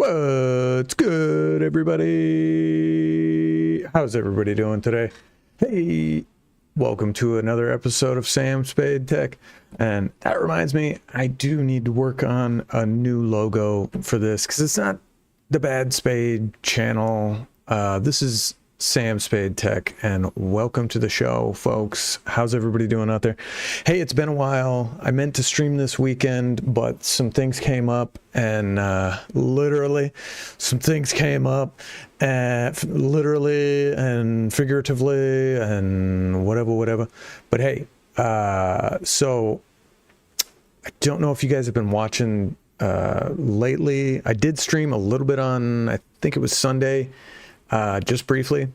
What's good, everybody? How's everybody doing today? Hey, welcome to another episode of Sam Spade Tech. And that reminds me, I do need to work on a new logo for this because it's not the Bad Spade channel. This is Sam Spade Tech, and welcome to the show, folks. How's everybody doing out there? Hey, it's been a while. I meant to stream this weekend, but some things came up, and literally some things came up, literally and figuratively and whatever. But hey, so I don't know if you guys have been watching lately. I did stream a little bit on, I think it was Sunday, just briefly,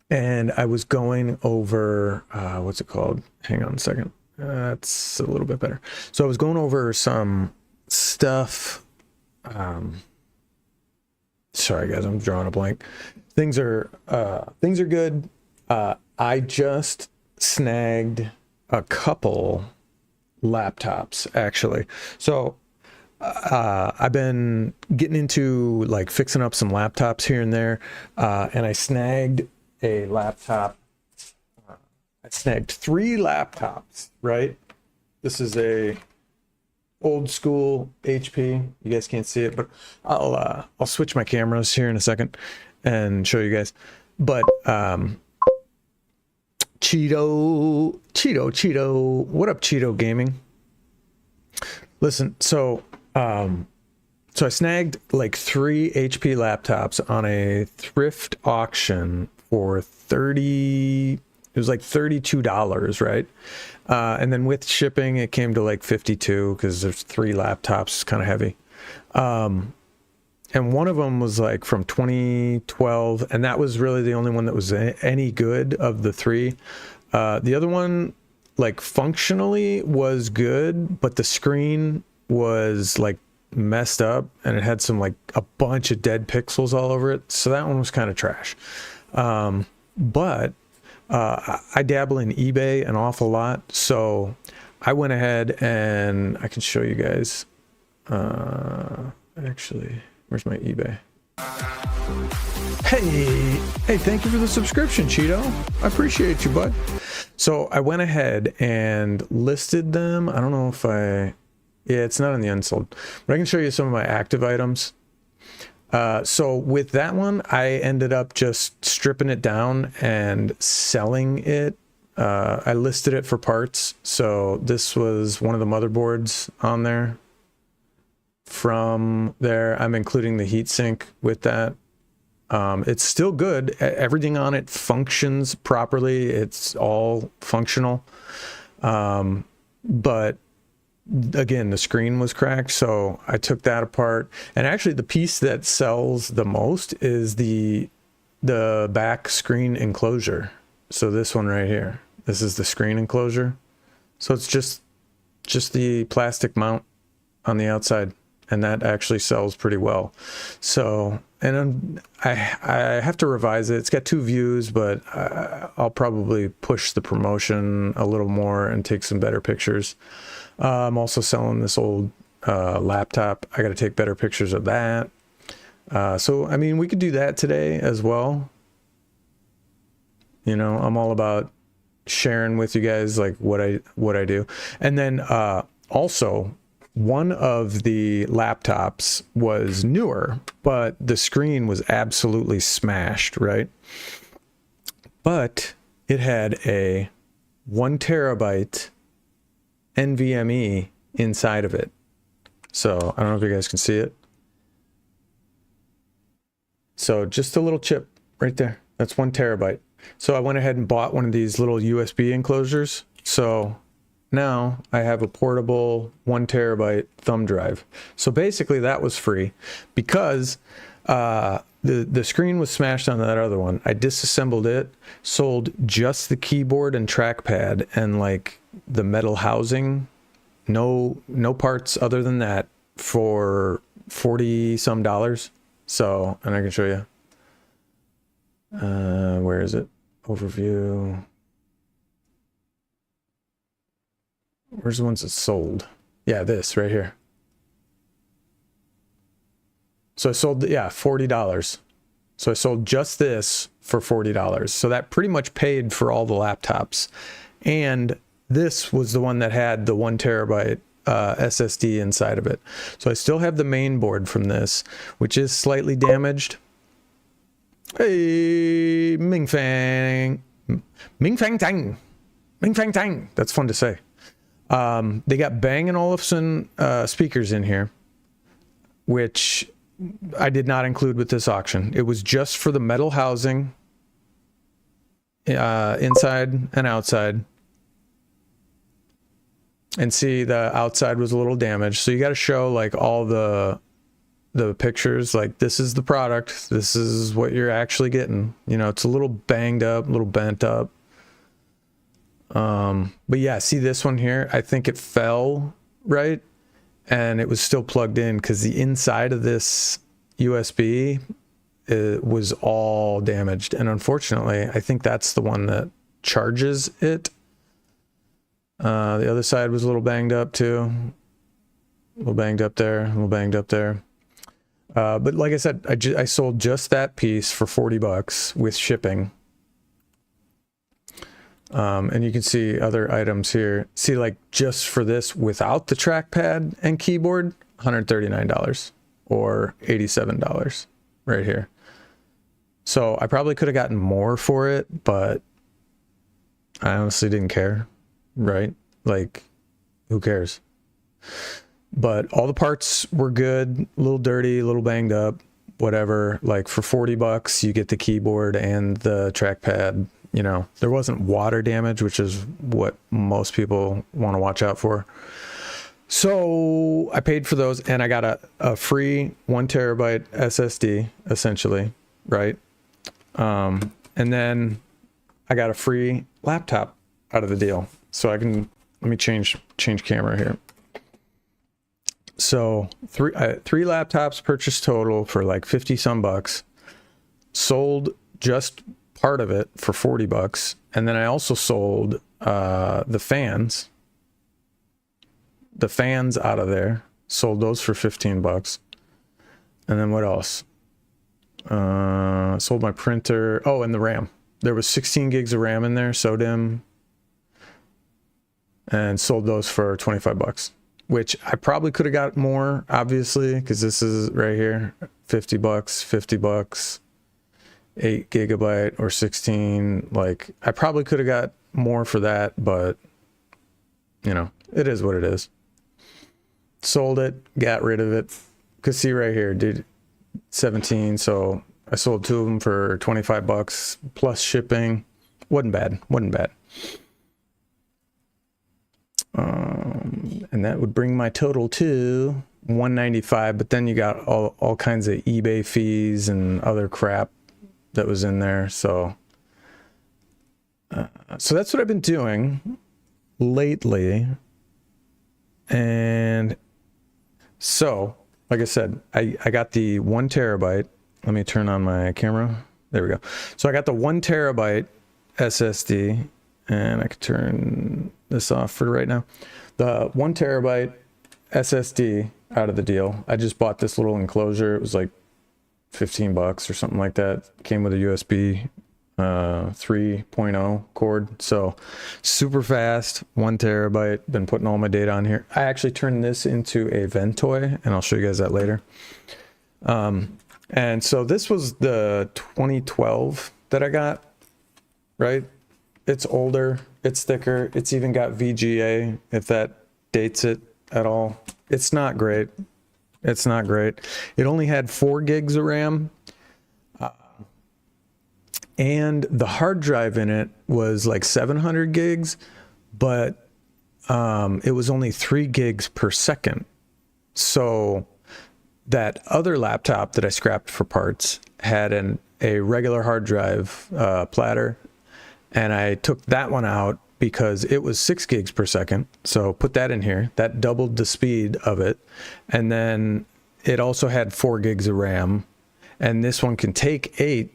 and I was going over what's it called? Hang on a second. That's a little bit better. So I was going over some stuff. Sorry guys, I'm drawing a blank. Things are good. I just snagged a couple laptops actually. So I've been getting into like fixing up some laptops here and there, and I snagged a laptop. I snagged 3 laptops, right? This is a old school HP. You guys can't see it, but I'll switch my cameras here in a second and show you guys. But Cheeto, what up, Cheeto Gaming? Listen, so I snagged like 3 HP laptops on a thrift auction for it was like $32, right? And then with shipping, it came to like 52 because there's 3 laptops, kind of heavy. And one of them was like from 2012, and that was really the only one that was any good of the 3. The other one, like functionally was good, but the screen was like messed up and it had some like a bunch of dead pixels all over it, so that one was kind of trash. But I dabble in eBay an awful lot, so I went ahead and I can show you guys. Actually, where's my eBay? Hey, thank you for the subscription, Cheeto. I appreciate you, bud. So I went ahead and listed them. I don't know if yeah, it's not in the unsold, but I can show you some of my active items. So with that one, I ended up just stripping it down and selling it. I listed it for parts. So this was one of the motherboards on there. From there, I'm including the heatsink with that. It's still good. Everything on it functions properly. It's all functional. But again, the screen was cracked, so I took that apart. And actually the piece that sells the most is the back screen enclosure. So this one right here, this is the screen enclosure. So it's just the plastic mount on the outside, and that actually sells pretty well. So, and I have to revise it. It's got 2 views, but I'll probably push the promotion a little more and take some better pictures. I'm also selling this old laptop. I got to take better pictures of that. So, I mean, we could do that today as well. You know, I'm all about sharing with you guys like what I do. And then also, one of the laptops was newer, but the screen was absolutely smashed, right? But it had a 1 terabyte NVMe inside of it. So I don't know if you guys can see it. So just a little chip right there. That's 1 terabyte. So I went ahead and bought one of these little USB enclosures. So now I have a portable 1 terabyte thumb drive. So basically that was free because the screen was smashed on that other one. I disassembled it, sold just the keyboard and trackpad and like the metal housing, no parts other than that, for $40 some. So, and I can show you. Where is it? Overview. Where's the ones that sold? Yeah, this right here. So I sold, yeah, $40. So I sold just this for $40. So that pretty much paid for all the laptops. And this was the one that had the 1 terabyte SSD inside of it. So I still have the main board from this, which is slightly damaged. Hey, Ming Fang. Ming Fang Tang. Ming Fang Tang. That's fun to say. They got Bang & Olufsen speakers in here, which I did not include with this auction. It was just for the metal housing, inside and outside. And see, the outside was a little damaged. So you got to show like all the pictures, like this is the product. This is what you're actually getting. You know, it's a little banged up, a little bent up. But yeah, see this one here? I think it fell, right? And it was still plugged in because the inside of this USB was all damaged. And unfortunately, I think that's the one that charges it. The other side was a little banged up too. A little banged up there, a little banged up there. But like I said, I sold just that piece for $40 with shipping. And you can see other items here. See, like just for this without the trackpad and keyboard, $139 or $87 right here. So I probably could have gotten more for it, but I honestly didn't care, right? Like, who cares? But all the parts were good, a little dirty, a little banged up, whatever. Like for $40, you get the keyboard and the trackpad. You know, there wasn't water damage, which is what most people want to watch out for. So I paid for those, and I got a free 1 terabyte SSD, essentially, right? And then I got a free laptop out of the deal. So I can, let me change camera here. So three laptops purchased total for like 50 some bucks. Sold just part of it for $40, and then I also sold the fans out of there, sold those for $15. And then what else? Sold my printer. Oh, and the RAM. There was 16 gigs of RAM in there, SODIMM, and sold those for $25, which I probably could have got more, obviously, because this is right here, $50, 8 gigabyte or 16. Like, I probably could have got more for that, but you know, it is what it is. Sold it, got rid of it. Cause see right here, dude, 17. So I sold 2 of them for $25 plus shipping. Wasn't bad. And that would bring my total to $195. But then you got all kinds of eBay fees and other crap that was in there. So that's what I've been doing lately. And so, like I said, I got the 1 terabyte. Let me turn on my camera. There we go. So I got the 1 terabyte SSD, and I could turn this off for right now. The 1 terabyte SSD out of the deal. I just bought this little enclosure. It was like $15 or something like that. Came with a USB 3.0 cord, so super fast. 1 terabyte. Been putting all my data on here. I actually turned this into a Ventoy, and I'll show you guys that later. And so this was the 2012 that I got, right? It's older, it's thicker, it's even got VGA, if that dates it at all. It's not great. It's not great. It only had 4 gigs of RAM. And the hard drive in it was like 700 gigs, but it was only 3 gigs per second. So that other laptop that I scrapped for parts had a regular hard drive platter, and I took that one out because it was 6 gigs per second. So put that in here. That doubled the speed of it. And then it also had 4 gigs of RAM, and this one can take 8.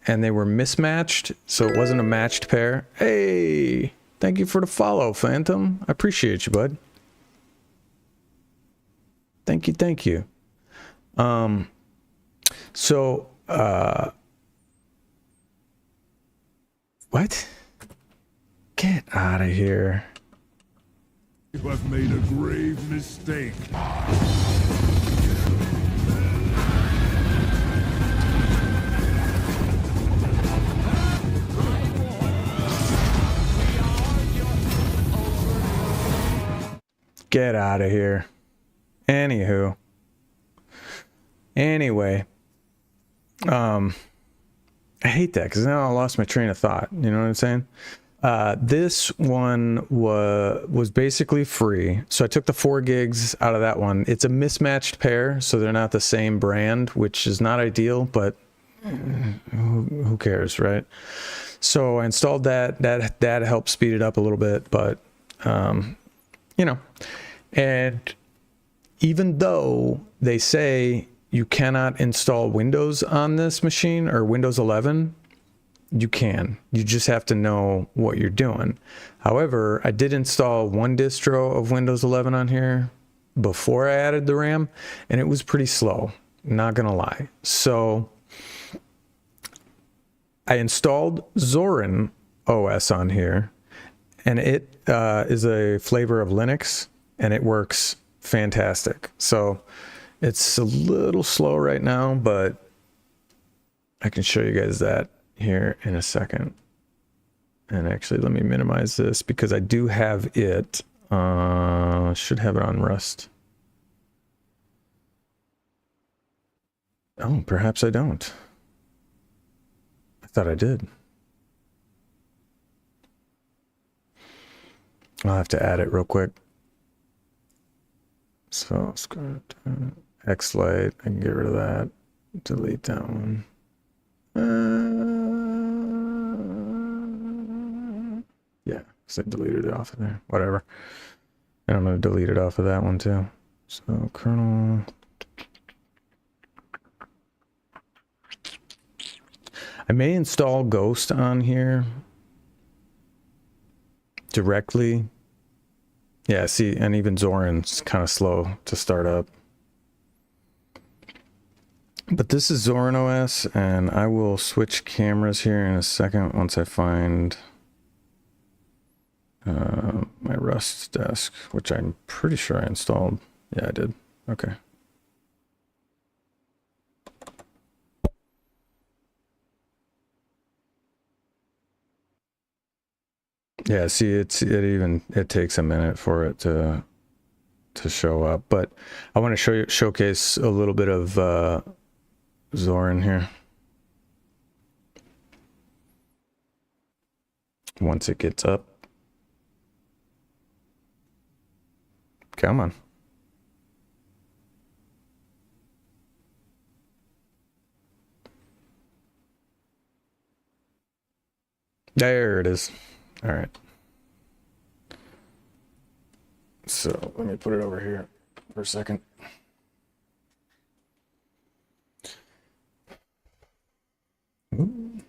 And they were mismatched, so it wasn't a matched pair. Hey, thank you for the follow, Phantom. I appreciate you, bud. Thank you. So, what? Get out of here. You have made a grave mistake. Get out of here. Anywho. Anyway. I hate that because now I lost my train of thought. You know what I'm saying? This one was basically free. So I took the 4 gigs out of that one. It's a mismatched pair, so they're not the same brand, which is not ideal, but who cares, right? So I installed that. That helped speed it up a little bit, but you know, and even though they say you cannot install Windows on this machine or Windows 11, you can. You just have to know what you're doing. However, I did install one distro of Windows 11 on here before I added the RAM, and it was pretty slow, not gonna lie. So I installed Zorin OS on here, and it is a flavor of Linux, and it works fantastic. So it's a little slow right now, but I can show you guys that here in a second. And actually, let me minimize this because I do have it. Should have it on Rust. Oh, perhaps I don't. I thought I did. I'll have to add it real quick. So script Xlite, I can get rid of that. Delete that one. Yeah, because I deleted it off of there. Whatever. And I'm going to delete it off of that one too. So kernel. I may install Ghost on here directly. Yeah, see, and even Zorin's kind of slow to start up. But this is Zorin OS, and I will switch cameras here in a second once I find my Rust desk, which I'm pretty sure I installed. Yeah, I did. Okay. Yeah, see, it takes a minute for it to show up, but I want to showcase a little bit of Zorin here. Once it gets up. Come on. There it is. All right. So let me put it over here for a second. Ooh.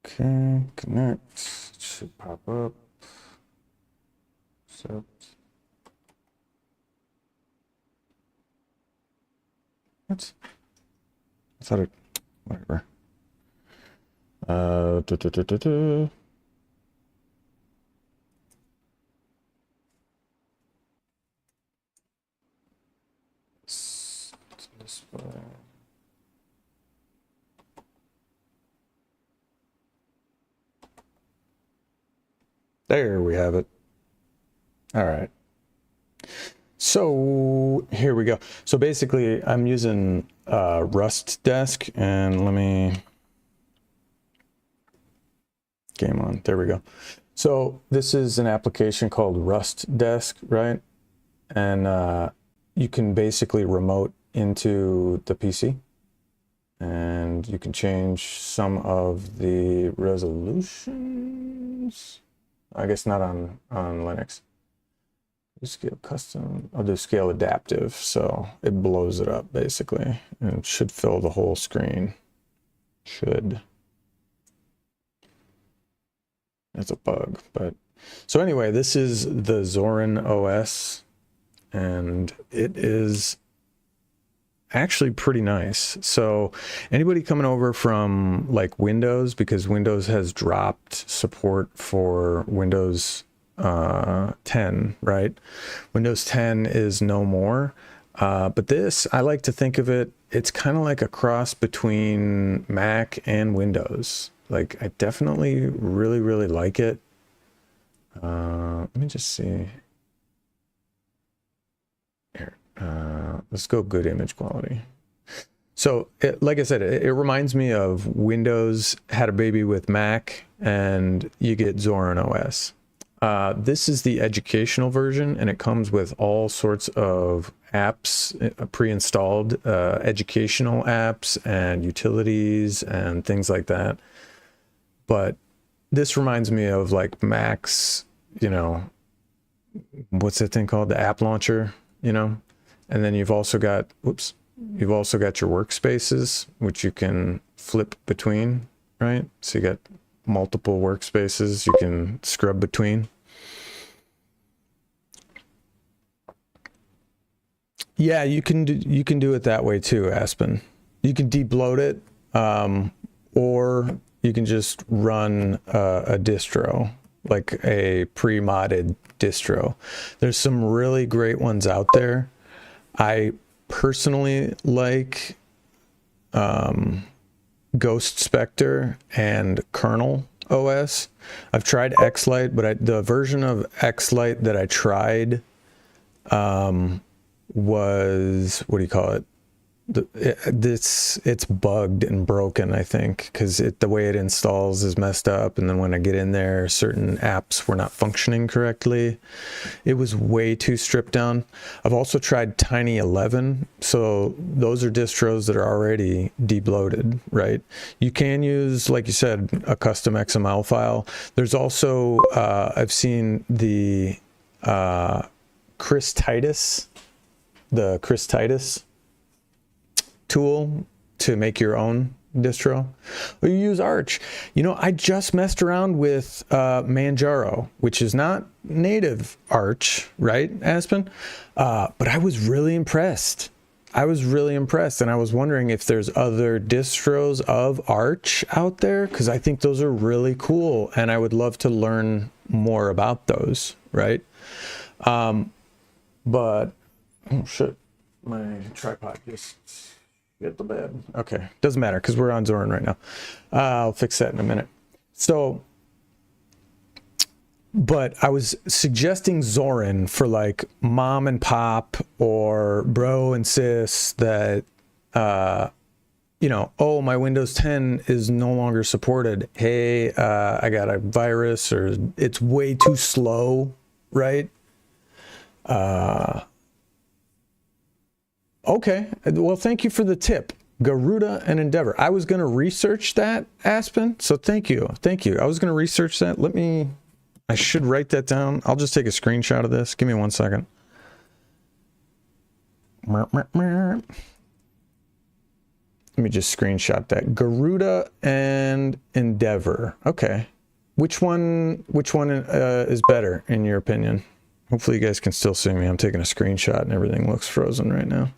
Okay, connect. It should pop up. So what? I thought it, whatever. Display. There we have it. All right. So here we go. So basically I'm using Rust desk, and let me game on. There we go. So this is an application called Rust Desk, right? And you can basically remote into the PC, and you can change some of the resolutions. I guess not on Linux. Scale custom. I'll do scale adaptive, so it blows it up basically, and it should fill the whole screen. Should. That's a bug, but so anyway, this is the Zorin OS. and it is actually pretty nice. So anybody coming over from like Windows, because Windows has dropped support for Windows 10, right? Windows 10 is no more. But this, I like to think of it, it's kind of like a cross between Mac and Windows. Like, I definitely really, really like it. Let me just see. Here, let's go good image quality. So, like I said, it reminds me of Windows had a baby with Mac, and you get Zorin OS. This is the educational version, and it comes with all sorts of apps, pre-installed educational apps and utilities and things like that. But this reminds me of like Mac's, you know, what's that thing called? The app launcher, you know? And then you've also got, you've also got your workspaces, which you can flip between, right? So you got multiple workspaces you can scrub between. Yeah, you can do it that way too, Aspen. You can debloat it, or you can just run a distro, like a pre-modded distro. There's some really great ones out there. I personally like Ghost Spectre and Kernel OS. I've tried Xlite, but the version of Xlite that I tried was, what do you call it? It's bugged and broken, I think, because the way it installs is messed up, and then when I get in there, certain apps were not functioning correctly. It was way too stripped down. I've also tried Tiny 11, so those are distros that are already debloated, right? You can use, like you said, a custom XML file. There's also I've seen the Chris Titus tool to make your own distro, or you use Arch. You know, I just messed around with Manjaro, which is not native Arch, right, Aspen? But I was really impressed. And I was wondering if there's other distros of Arch out there, because I think those are really cool, and I would love to learn more about those, right? But oh shit, my tripod just hit the bed. Okay, doesn't matter because we're on Zorin right now. I'll fix that in a minute. So, but I was suggesting Zorin for like mom and pop or bro and sis that, you know, oh, my Windows 10 is no longer supported. Hey, I got a virus, or it's way too slow, right? Okay, well, thank you for the tip. Garuda and Endeavor. I was going to research that, Aspen, so thank you. I was going to research that. I should write that down. I'll just take a screenshot of this. Give me 1 second. Let me just screenshot that. Garuda and Endeavor. Okay. Which one is better in your opinion? Hopefully you guys can still see me. I'm taking a screenshot and everything looks frozen right now.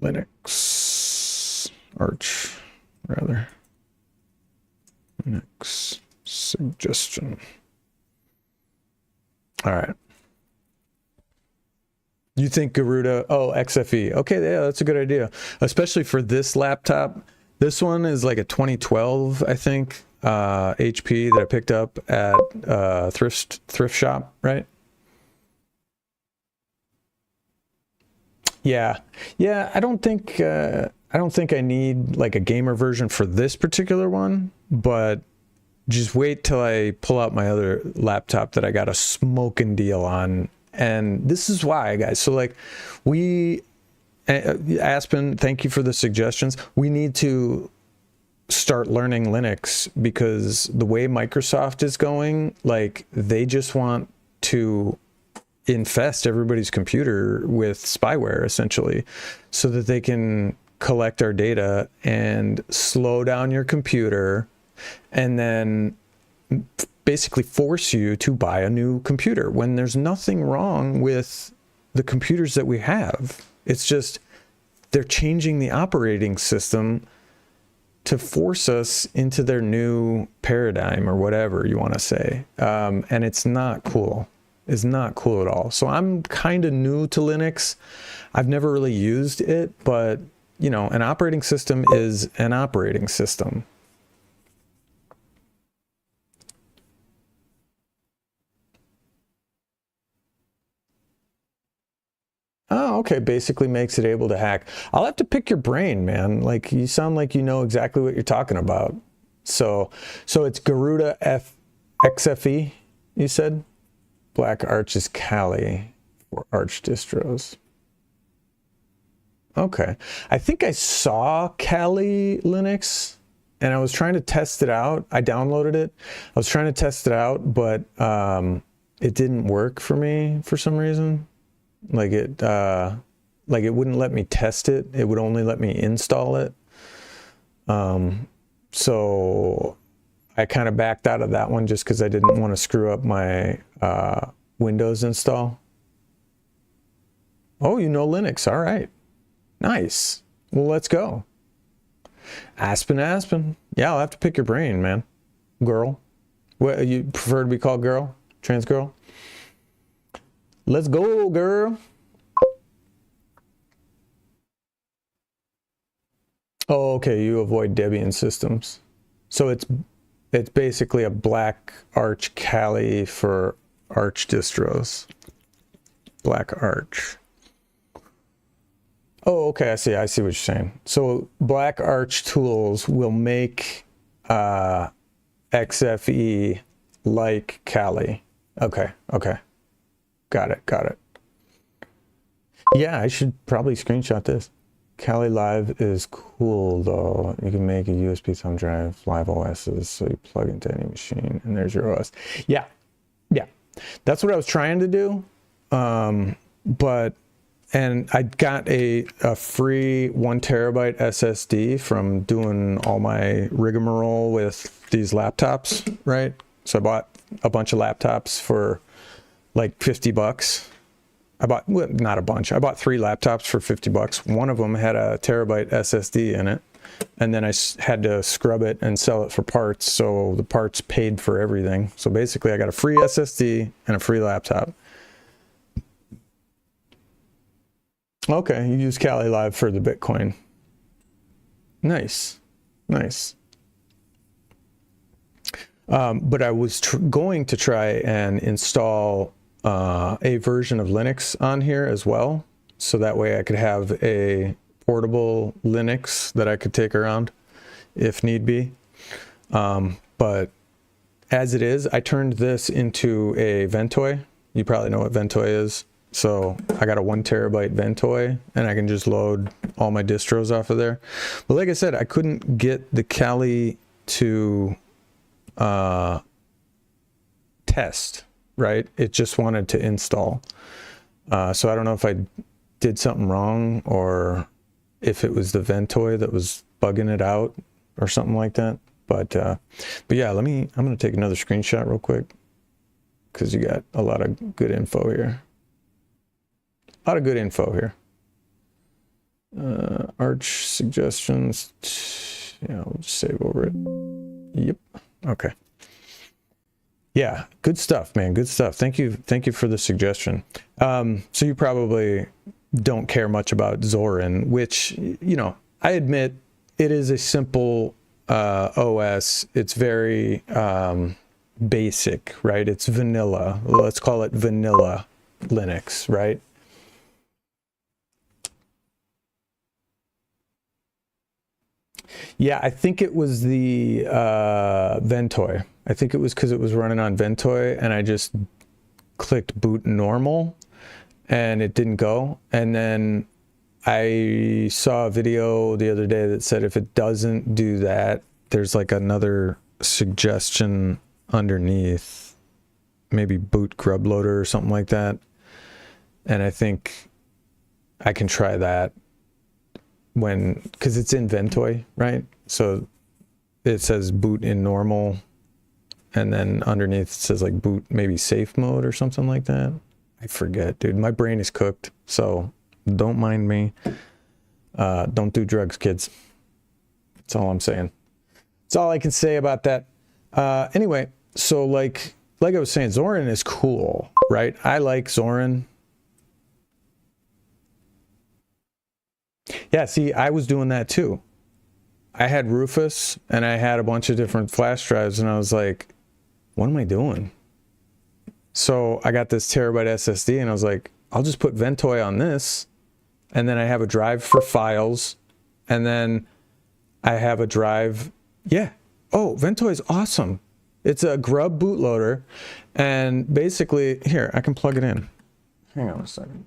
Linux Arch, rather. Linux suggestion. All right. You think Garuda? Oh, XFE. Okay, yeah, that's a good idea, especially for this laptop. This one is like a 2012, I think, HP that I picked up at thrift shop, right? Yeah. I don't think I need like a gamer version for this particular one, but just wait till I pull out my other laptop that I got a smoking deal on. And this is why, guys. So like Aspen, thank you for the suggestions. We need to start learning Linux, because the way Microsoft is going, like, they just want to infest everybody's computer with spyware, essentially, so that they can collect our data and slow down your computer and then basically force you to buy a new computer when there's nothing wrong with the computers that we have. It's just they're changing the operating system to force us into their new paradigm, or whatever you want to say. And it's not cool. It's not cool at all. So I'm kind of new to Linux. I've never really used it, but you know, an operating system is an operating system. Oh, okay. Basically makes it able to hack. I'll have to pick your brain, man. Like, you sound like you know exactly what you're talking about. So it's Garuda XFE, you said? Black Arch is Kali for Arch distros. Okay. I think I saw Kali Linux and I was trying to test it out. I downloaded it. I was trying to test it out, but it didn't work for me for some reason. Like it wouldn't let me test it. It would only let me install it. So I kind of backed out of that one just because I didn't want to screw up my Windows install. Oh, you know Linux. All right. Nice. Well, let's go. Aspen. Yeah, I'll have to pick your brain, man. Girl. What, you prefer to be called girl? Trans girl? Let's go, girl. Oh, okay. You avoid Debian systems. So it's basically a Black Arch Kali for Arch distros. Black Arch. Oh, okay. I see what you're saying. So Black Arch tools will make XFE like Kali. Okay. Got it. Yeah, I should probably screenshot this. Kali Live is cool though. You can make a USB thumb drive, live OSs, so you plug into any machine and there's your OS. Yeah. That's what I was trying to do. And I got a free 1 terabyte SSD from doing all my rigmarole with these laptops, right? So I bought a bunch of laptops for like $50. Not a bunch. I bought 3 laptops for $50. One of them had a terabyte SSD in it. And then I had to scrub it and sell it for parts. So the parts paid for everything. So basically I got a free SSD and a free laptop. Okay, you use Kali Live for the Bitcoin. Nice. But I was going to try and install a version of Linux on here as well. So that way I could have a portable Linux that I could take around if need be. But as it is, I turned this into a Ventoy. You probably know what Ventoy is. So I got a 1 terabyte Ventoy and I can just load all my distros off of there. But like I said, I couldn't get the Kali to test, right? It just wanted to install. So I don't know if I did something wrong or if it was the Ventoy that was bugging it out or something like that. But yeah, I'm going to take another screenshot real quick because you got a lot of good info here. Arch suggestions. Yeah, I'll just save over it. Yep. Okay. Yeah, good stuff, man. Good stuff. Thank you for the suggestion. So you probably don't care much about Zorin, which, you know, I admit it is a simple OS. It's very basic, right? It's vanilla. Let's call it vanilla Linux, right? Yeah, I think it was the Ventoy. I think it was because it was running on Ventoy and I just clicked boot normal and it didn't go. And then I saw a video the other day that said if it doesn't do that, there's like another suggestion underneath, maybe boot grub loader or something like that. And I think I can try that because it's in Ventoy, right? So it says boot in normal and then underneath it says like boot, maybe safe mode or something like that. I forget, dude. My brain is cooked, so don't mind me. Don't do drugs, kids. That's all I'm saying. That's all I can say about that. Anyway, so like I was saying, Zoran is cool, right? I like Zoran. Yeah, see, I was doing that too. I had Rufus and I had a bunch of different flash drives, and I was like, what am I doing? So I got this terabyte SSD, and I was like, I'll just put Ventoy on this, and then I have a drive for files, and then I have a drive. Yeah. Oh, Ventoy is awesome. It's a Grub bootloader, and basically, here, I can plug it in. Hang on a second.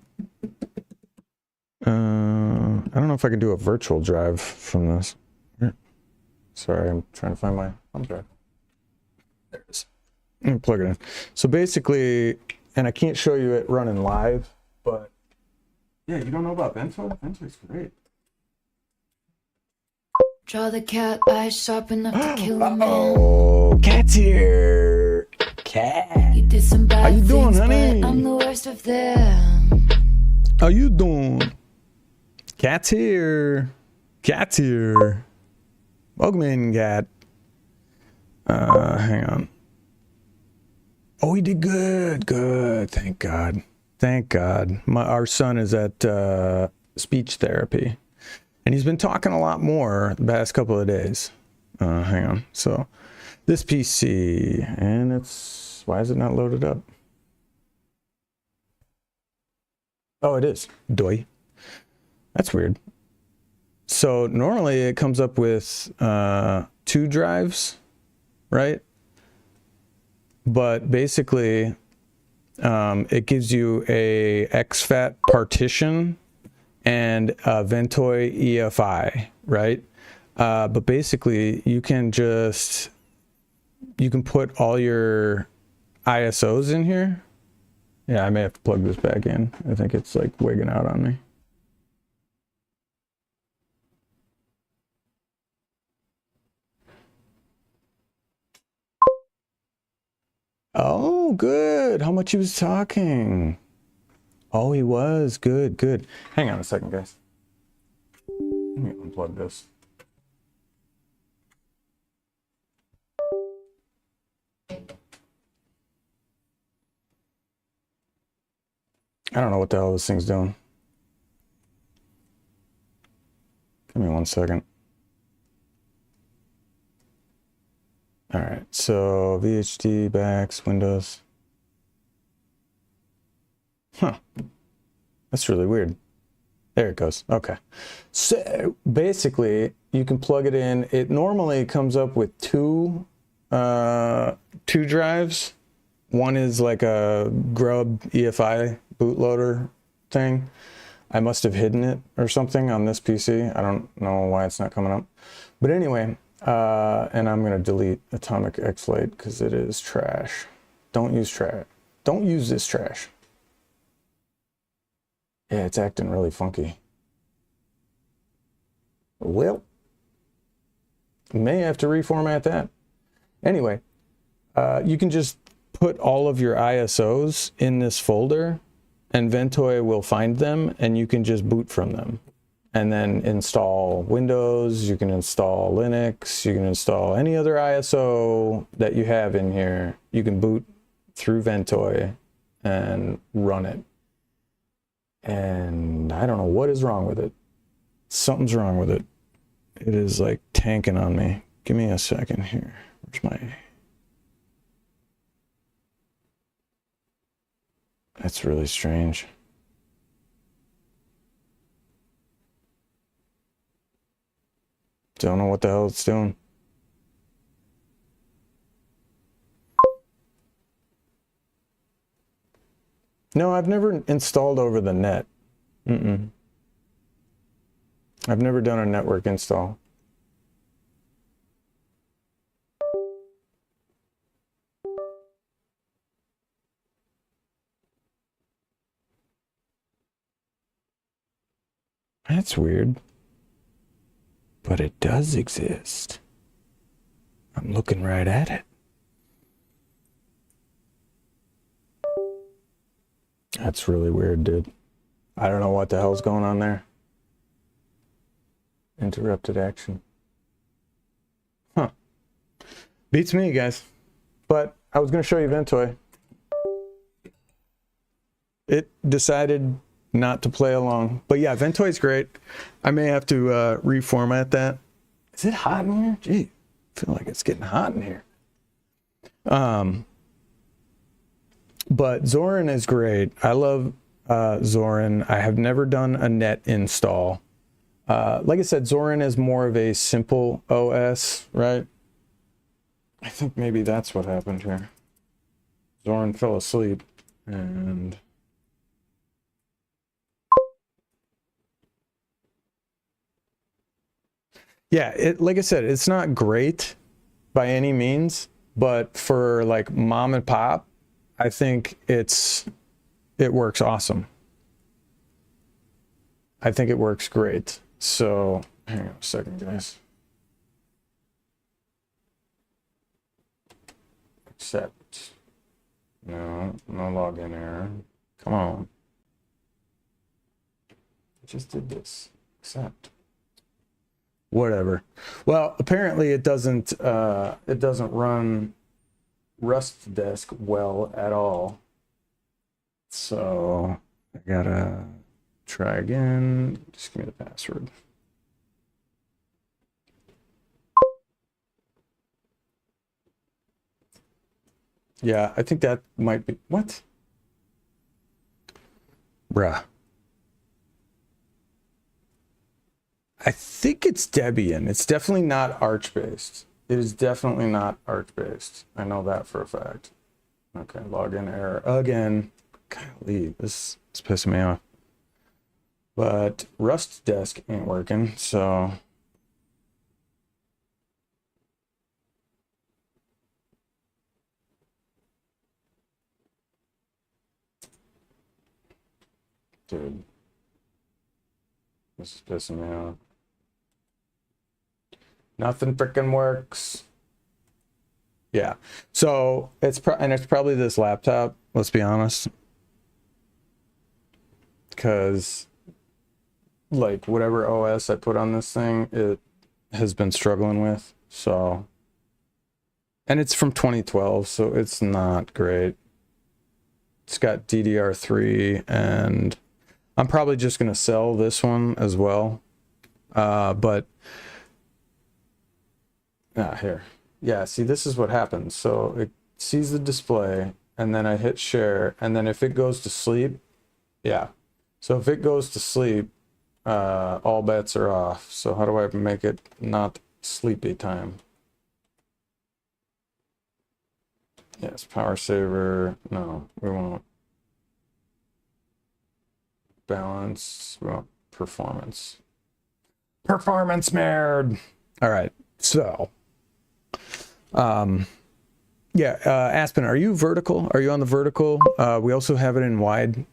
I don't know if I can do a virtual drive from this. Here. Sorry, I'm trying to find my home drive. There it is. Let me plug it in. So basically, and I can't show you it running live, but yeah, you don't know about Ventoy? Ventoy's great. Draw the cat, eyes sharp enough to kill a man. Oh, cat's here. Cat. You did some bad How you doing, things, honey? but I'm the worst of them. How you doing? Cat's here. Cat's here. Welcome in, cat. Hang on. Oh, he did good. Good. Thank God. Thank God. Our son is at speech therapy. And he's been talking a lot more the past couple of days. Hang on. So this PC, and it's, why is it not loaded up? Oh, it is. Doi. That's weird. So normally it comes up with 2 drives, right? But basically it gives you a exFAT partition and a Ventoy EFI, right? But basically you can put all your ISOs in here. Yeah, I may have to plug this back in. I think it's like wigging out on me. Oh, good. How much he was talking. Oh, he was. Good, good. Hang on a second, guys. Let me unplug this. I don't know what the hell this thing's doing. Give me 1 second. All right, so VHD, backs, Windows. Huh. That's really weird. There it goes. Okay. So basically, you can plug it in. It normally comes up with two drives. One is like a Grub EFI bootloader thing. I must have hidden it or something on this PC. I don't know why it's not coming up. But anyway, and I'm going to delete Atomic X-Lite because it is trash. Don't use trash. Don't use this trash. Yeah, it's acting really funky. Well, may have to reformat that. Anyway, you can just put all of your ISOs in this folder, and Ventoy will find them, and you can just boot from them. And then install Windows, you can install Linux, you can install any other ISO that you have in here. You can boot through Ventoy and run it. And I don't know what is wrong with it. Something's wrong with it. It is like tanking on me. Give me a second here. Where's my... That's really strange. Don't know what the hell it's doing. No, I've never installed over the net. I've never done a network install. That's weird. But it does exist. I'm looking right at it. That's really weird, dude. I don't know what the hell's going on there. Interrupted action. Huh. Beats me, guys. But I was going to show you Ventoy. It decided not to play along. But yeah, Ventoy's great. I may have to reformat that. Is it hot in here? Gee, I feel like it's getting hot in here. But Zorin is great. I love Zorin. I have never done a net install. Like I said, Zorin is more of a simple OS, right? I think maybe that's what happened here. Zorin fell asleep and... Yeah, like I said, it's not great by any means, but for like mom and pop, I think it works awesome. I think it works great. So hang on a second, guys. Accept. No login error. Come on. I just did this. Accept. Whatever. Well, apparently it doesn't run Rust Desk well at all. So I gotta try again. Just give me the password. Yeah, I think that might be what? Bruh. I think it's Debian. It's definitely not Arch based. It is definitely not Arch based. I know that for a fact. Okay, login error again. Golly, this is pissing me off. But Rust Desk ain't working, so. Dude. This is pissing me off. Nothing freaking works. Yeah. So it's probably this laptop, let's be honest. Because like whatever OS I put on this thing, it has been struggling with. So, and it's from 2012, so it's not great. It's got DDR3, and I'm probably just going to sell this one as well. But here. Yeah, see, this is what happens. So it sees the display, and then I hit share, and then if it goes to sleep, yeah. So if it goes to sleep, all bets are off. So how do I make it not sleepy time? Yes, power saver. No, we won't. Balance. We want performance. Performance nerd. All right. So, yeah, Aspen, are you vertical? Are you on the vertical? We also have it in wide.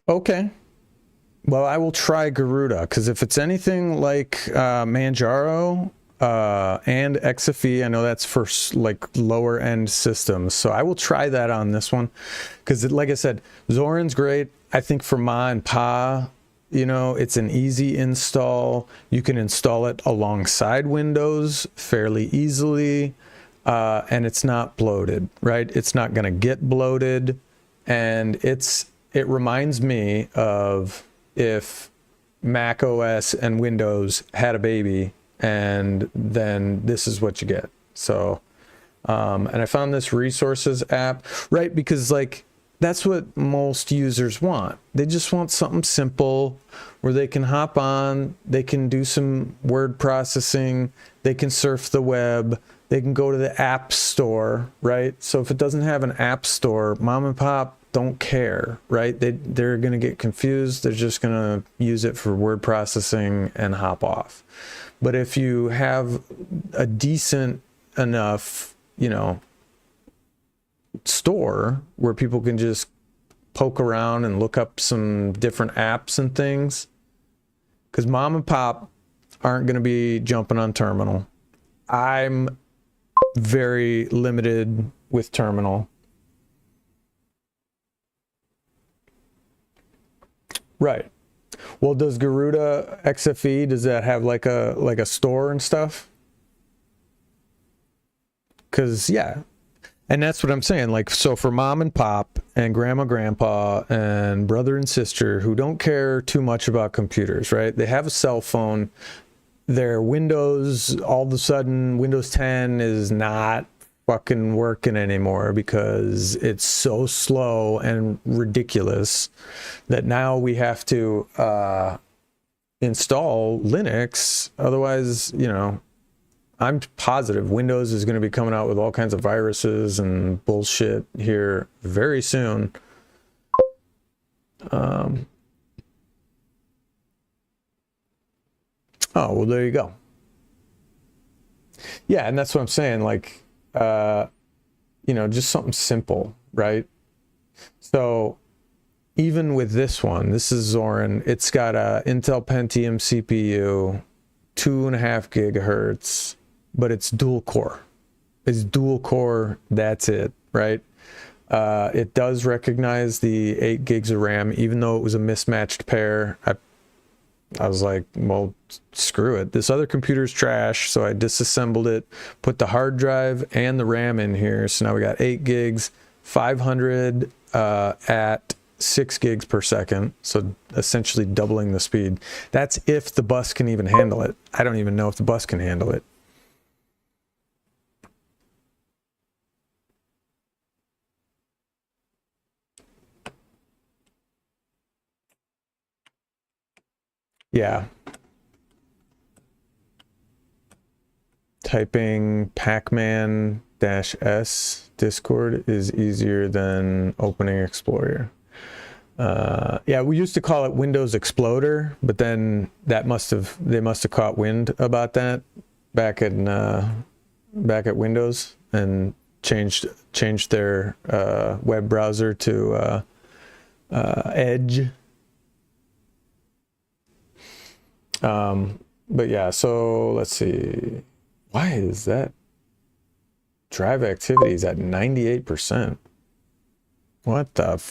Okay. Well, I will try Garuda, because if it's anything like Manjaro and XFE, I know that's for like lower end systems. So I will try that on this one, because like I said, Zorin's great. I think for Ma and Pa, you know, it's an easy install. You can install it alongside Windows fairly easily, and it's not bloated, right? It's not going to get bloated, and it reminds me of if Mac OS and Windows had a baby, and then this is what you get. So, and I found this resources app, right? Because like, that's what most users want. They just want something simple where they can hop on, they can do some word processing, they can surf the web, they can go to the app store, right? So if it doesn't have an app store, mom and pop don't care, right? They're going to get confused. They're just going to use it for word processing and hop off. But if you have a decent enough, you know, store where people can just poke around and look up some different apps and things, because mom and pop aren't going to be jumping on terminal. I'm very limited with terminal. Right. Well, does Garuda XFE, does that have like a store and stuff? Because yeah, and that's what I'm saying. Like, so for mom and pop and grandma, grandpa, and brother and sister who don't care too much about computers, right? They have a cell phone. Their Windows, all of a sudden, Windows 10 is not fucking working anymore because it's so slow and ridiculous that now we have to install Linux. Otherwise, you know, I'm positive Windows is going to be coming out with all kinds of viruses and bullshit here very soon. Oh, well, there you go. Yeah, and that's what I'm saying. Like, you know, just something simple, right? So even with this one, this is Zorin. It's got a Intel Pentium CPU, 2.5 gigahertz, but it's dual core. It's dual core. That's it, right? It does recognize the 8 gigs of RAM, even though it was a mismatched pair. I was like, well, screw it. This other computer's trash, so I disassembled it, put the hard drive and the RAM in here. So now we got 8 gigs, 500 at 6 gigs per second. So essentially doubling the speed. That's if the bus can even handle it. I don't even know if the bus can handle it. Yeah. Typing Pacman-S Discord is easier than opening Explorer. Yeah, we used to call it Windows Exploder, but then they must have caught wind about that back at Windows and changed their web browser to Edge. But yeah, so let's see. Why is that drive activity is at 98%? What the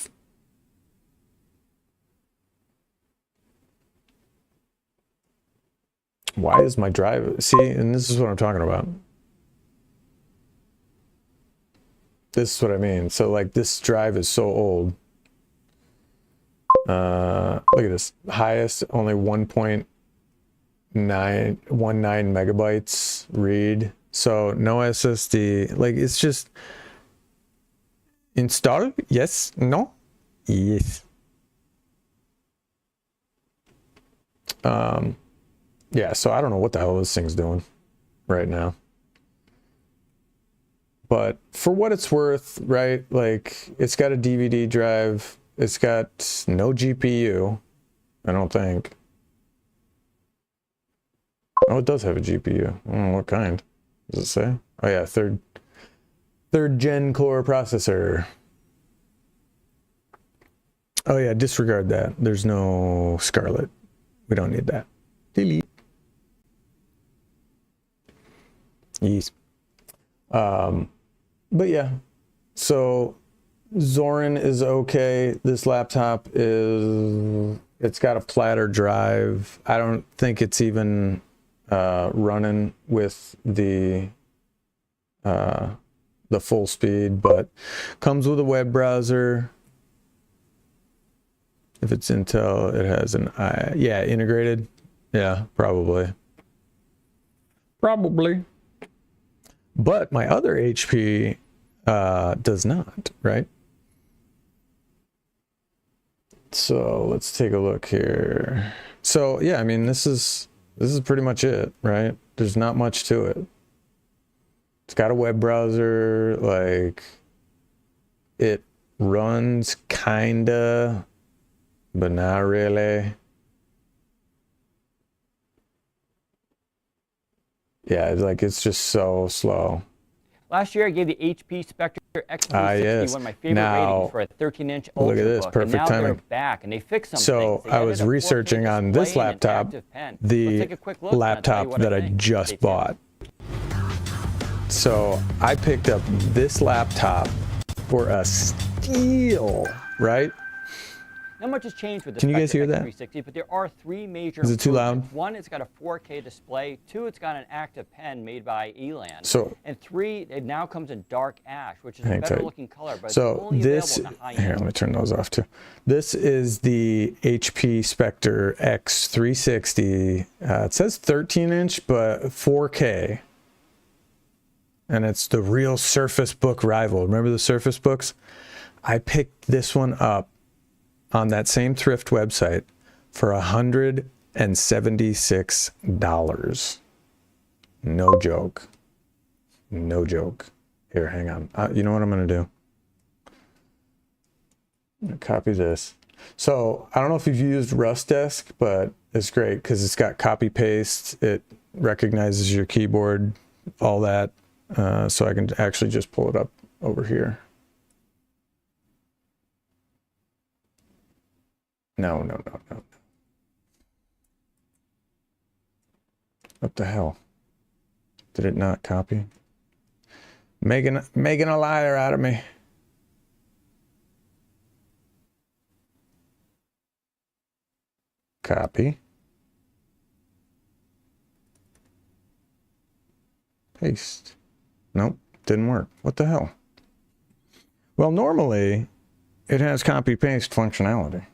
why is my drive? See, and this is what I'm talking about. This is what I mean. So like this drive is so old. Look at this. Highest only 1.919 megabytes read. So no SSD. Like it's just install. Yes. No. Yes. Yeah. So I don't know what the hell this thing's doing right now. But for what it's worth, right? Like it's got a DVD drive. It's got no GPU. I don't think. Oh, it does have a GPU. I don't know what kind. Does it say? Oh yeah, third gen core processor. Oh yeah, disregard that. There's no Scarlet. We don't need that. Delete. Yes. But yeah, so Zorin is okay. This laptop it's got a platter drive. I don't think it's even running with the full speed, but comes with a web browser. If it's Intel, it has an yeah, integrated. Yeah, probably. But my other HP does not, right? So let's take a look here. So yeah, I mean this is pretty much it, right? There's not much to it. It's got a web browser, like it runs kinda, but not really. Yeah, like it's just so slow. Last year, I gave the HP Spectre X360 yes. one of my favorite Now, ratings for a 13-inch Ultrabook. look at this, perfect and now timing. they're back, and they fixed some So things. They I was added a 4K researching on this display and an laptop, active pen. Let's the take a quick look, and I'll tell you laptop what that I think. just Stay tuned. bought. So I picked up this laptop for a steal, right? Not much has changed with the Can you guys Spectre hear that? 360, but there are three major Is it too loud? improvements. One, it's got a 4K display. Two, it's got an active pen made by Elan. So, and three, it now comes in dark ash, which is a hang better tight. looking color, but So it's only this, available in the high here, end. let me turn those off too. This is the HP Spectre X360. It says 13-inch, but 4K. And it's the real Surface Book rival. Remember the Surface Books? I picked this one up on that same thrift website for $176. No joke. No joke. Here, hang on. You know what I'm going to do? I'm going to copy this. So I don't know if you've used RustDesk, but it's great because it's got copy paste. It recognizes your keyboard, all that. So I can actually just pull it up over here. No. What the hell? Did it not copy? Making a liar out of me. Copy. Paste. Nope, didn't work. What the hell? Well, normally it has copy paste functionality.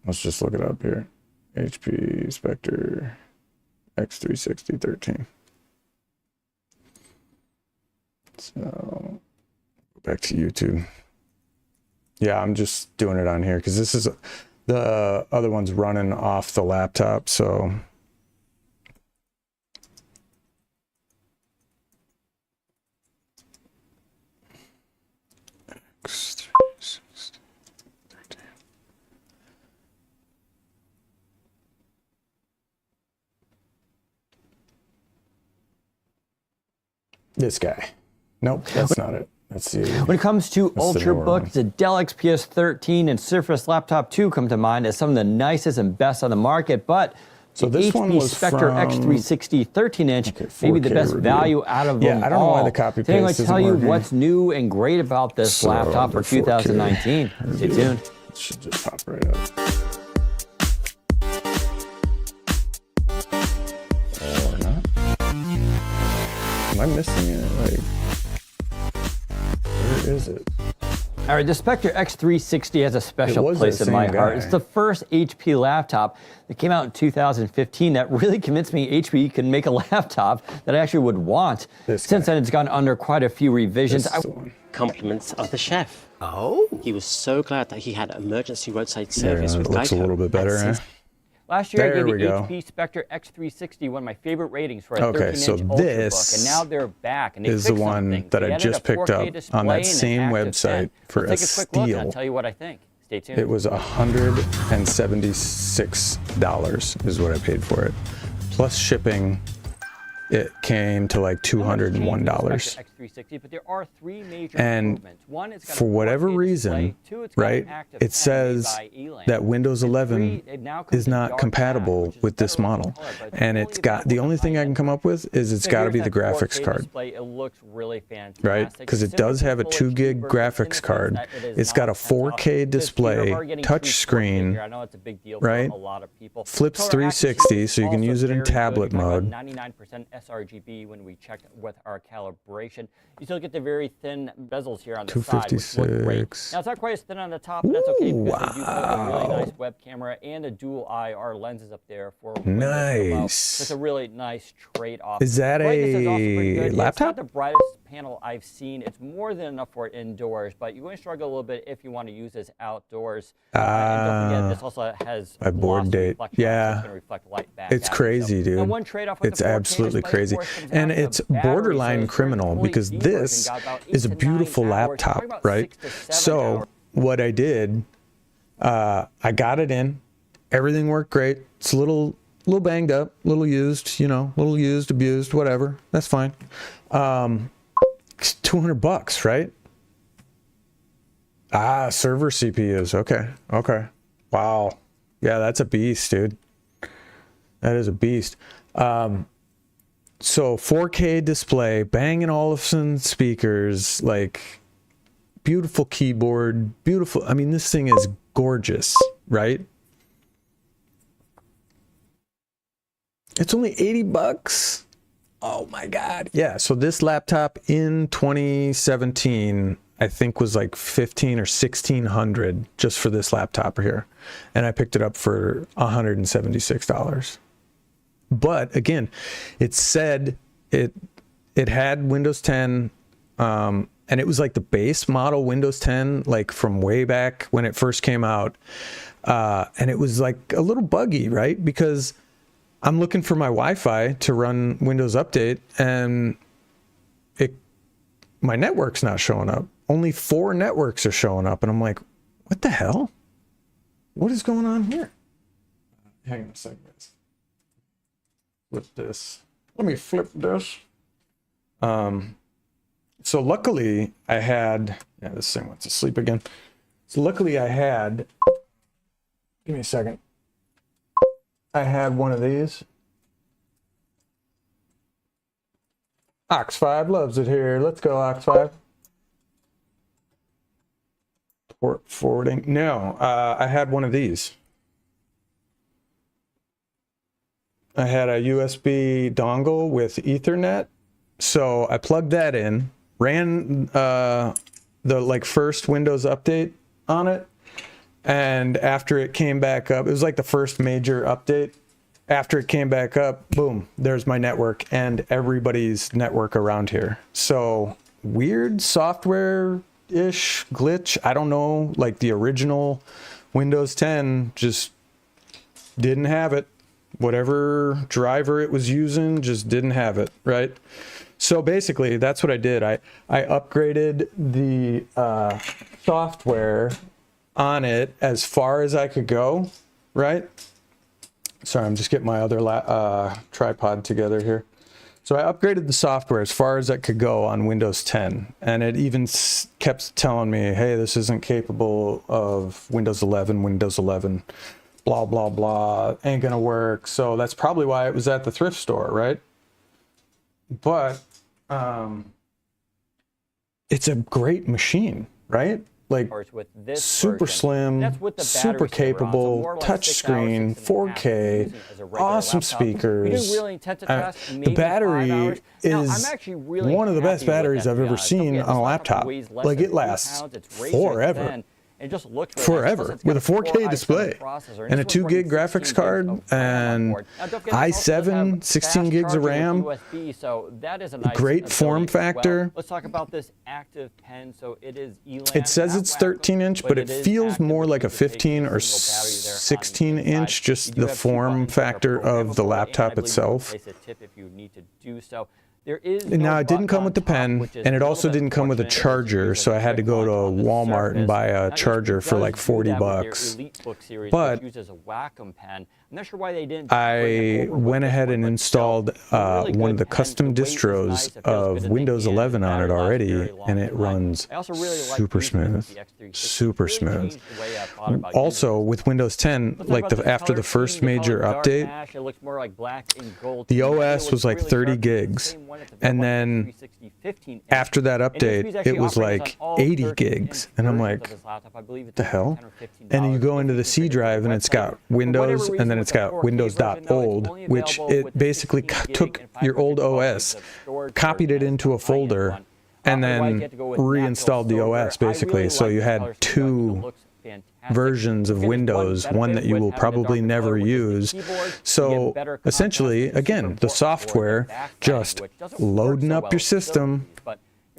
Let's just look it up here. HP Spectre X360 13. So go back to YouTube. Yeah, I'm just doing it on here because this is the other one's running off the laptop. So X360 13. This guy. Nope, that's not it. Let's see. When it comes to That's the newer one. Ultrabooks, the Dell XPS 13 and Surface Laptop 2 come to mind as some of the nicest and best on the market, but So the this one HP was Spectre from- X360 13-inch may be the 4K best review. value out of them Yeah, I don't know why all. the copy Today I'm going paste to isn't tell you working. what's new and great about this So laptop for the 4K 2019. Stay tuned. It should just pop right up. Or not. Am I missing it? Like, where is it? All right, the Spectre X360 has a special was place that in my same heart. guy. It's the first HP laptop that came out in 2015 that really convinced me HP can make a laptop that I actually would want. This Since guy. then, it's gone under quite a few revisions. This is the one. Compliments of the chef. Oh? He was so glad that he had emergency roadside There, service it with looks a Geico. little bit better, And huh? since Last year, I There gave we the go. HP Spectre X360 one of my favorite ratings for a Okay, 13-inch so Ultrabook, this and now they're back, and they is the fixed one something. that They I added just a picked 4K up on display that and an same active website pen. for Let's a take a quick look, and I'll steal. tell you what I think. Stay tuned. It was $176 is what I paid for it. Plus shipping, it came to like $201. X360, but there are three major And improvements. One, it's got a for whatever 4K reason, display. Two, it's got an right, active it pen says made by Elan. that Windows And 11 three, it now comes is in not dark compatible matte, which is with this better looking model. color, but And only it's got, the available only in thing I can high-end. come up with is it's So got to here's be the that graphics 4K card. display. It looks really fantastic. Right, because it It's does have a full 2 gig HD version in the graphics sense card. that it is It's got a not 10 4K off. This display, speaker, we're getting touch 2 4K screen, here. I know it's a big deal for right? a lot of people. Flips Color 360, accuracy so you can also use it in very good. tablet You're talking mode. about 99% sRGB when we checked with our calibration. You still get the very thin bezels here on the side, which look great. 256. Now it's not quite as thin on the top, but that's okay because they do put a really Wow. nice web camera and a dual IR lenses up there for Nice. It's a really nice trade-off. Is that Brightness is also pretty a good. It's laptop? not the brightest panel I've seen. It's more than enough for indoors, but you're going to struggle a little bit if you want to use this outdoors. And don't forget, this also has my board glossy date. reflection on it, so Yeah. it's going to reflect light back It's at you. crazy, So, now dude. one trade-off with It's the 4K absolutely display, crazy. of course, comes And down to it's battery. borderline So for criminal an because OLED this version got about is a 8 to 9 beautiful hours. laptop, Talking about right? 6 to 7 So hours. what I did, I got it in. Everything worked great. It's a little banged up, little used, little used, abused, whatever. That's fine. It's $200, right? Server CPUs. Okay. Wow. Yeah, that's a beast, dude. That is a beast. So 4K display, Bang & Olufsen speakers, like beautiful keyboard, beautiful. I mean, this thing is gorgeous, right? It's only $80. Oh my God. Yeah. So this laptop in 2017, I think was like 15 or 1600 just for this laptop here. And I picked it up for $176. But again, it said it had Windows 10, and it was like the base model Windows 10, like from way back when it first came out. And it was like a little buggy, right? Because I'm looking for my Wi-Fi to run Windows Update, and my network's not showing up. Only 4 networks are showing up, and I'm like, what the hell? What is going on here? Hang on a second, guys. Flip this. Let me flip this. So luckily I had, yeah, this thing went to sleep again. So luckily I had, give me a second. I had one of these. Ox5 loves it here. Let's go, Ox5. Port forwarding. No, I had one of these. I had a USB dongle with Ethernet. So I plugged that in, ran the like first Windows update on it. And after it came back up, it was like the first major update. After it came back up, boom, there's my network and everybody's network around here. So weird software-ish glitch. I don't know, like the original Windows 10 just didn't have it. Whatever driver it was using just didn't have it, right? So basically, that's what I did. I upgraded the software on it as far as I could go, right? Sorry, I'm just getting my other tripod together here. So I upgraded the software as far as I could go on Windows 10, and it even kept telling me, hey, this isn't capable of Windows 11, blah, blah, blah, ain't gonna work. So that's probably why it was at the thrift store, right? But it's a great machine, right? Like with this super version. slim, That's with the super battery saver on, so capable, more like touch 6 hours, screen, 6.5 4K, using it as a regular awesome laptop. We speakers. didn't really intend to test The maybe 5 battery hours. Now, I'm is actually really one of the best happy with batteries that, I've to be ever honest. Don't seen forget, on a this laptop. weighs less Like than it 3 lasts pounds. It's razor forever. thin, and it just looks really nice. Plus, Forever it's with a got 4K 4i7 display processor, and a it's 2 supporting gig 16 graphics gigs card of RAM on and board. Now, don't forget, this also does i7 have 16 fast gigs of charging RAM, USB, so that is a nice great ability form as well. factor. Let's talk about this active pen. So it is ELAN. It says not it's Wacom, 13 inch, but it is feels active, more which like a means it takes 15 or single battery there on the 16 inside. inch, just You do the have 2 form buttons that are factor of the programmable, and I laptop believe you can itself. place a tip if you need to do so. There is Now, it didn't button come on with the top, pen, which is and it a also little bit didn't come with a unfortunate. It charger, uses so I had to go to on the Walmart and surface. buy a Now, charger HP for like does do 40 that with their bucks. Elite Book series, But which uses a Wacom pen. I'm not sure why they didn't. I went ahead and installed one of the custom distros of Windows 11 on it already, and it runs super smooth, super smooth. Also, with Windows 10, like after the first major update, the OS was like 30 gigs, and then after that update, it was like 80 gigs, and I'm like, what the hell? And then you go into the C drive, and it's got Windows, and then it's got Windows.old, which it basically took your old OS, copied it into a folder, and then reinstalled the OS basically. So you had 2 versions of Windows, one that you will probably never use. So essentially, again, the software just loading up your system,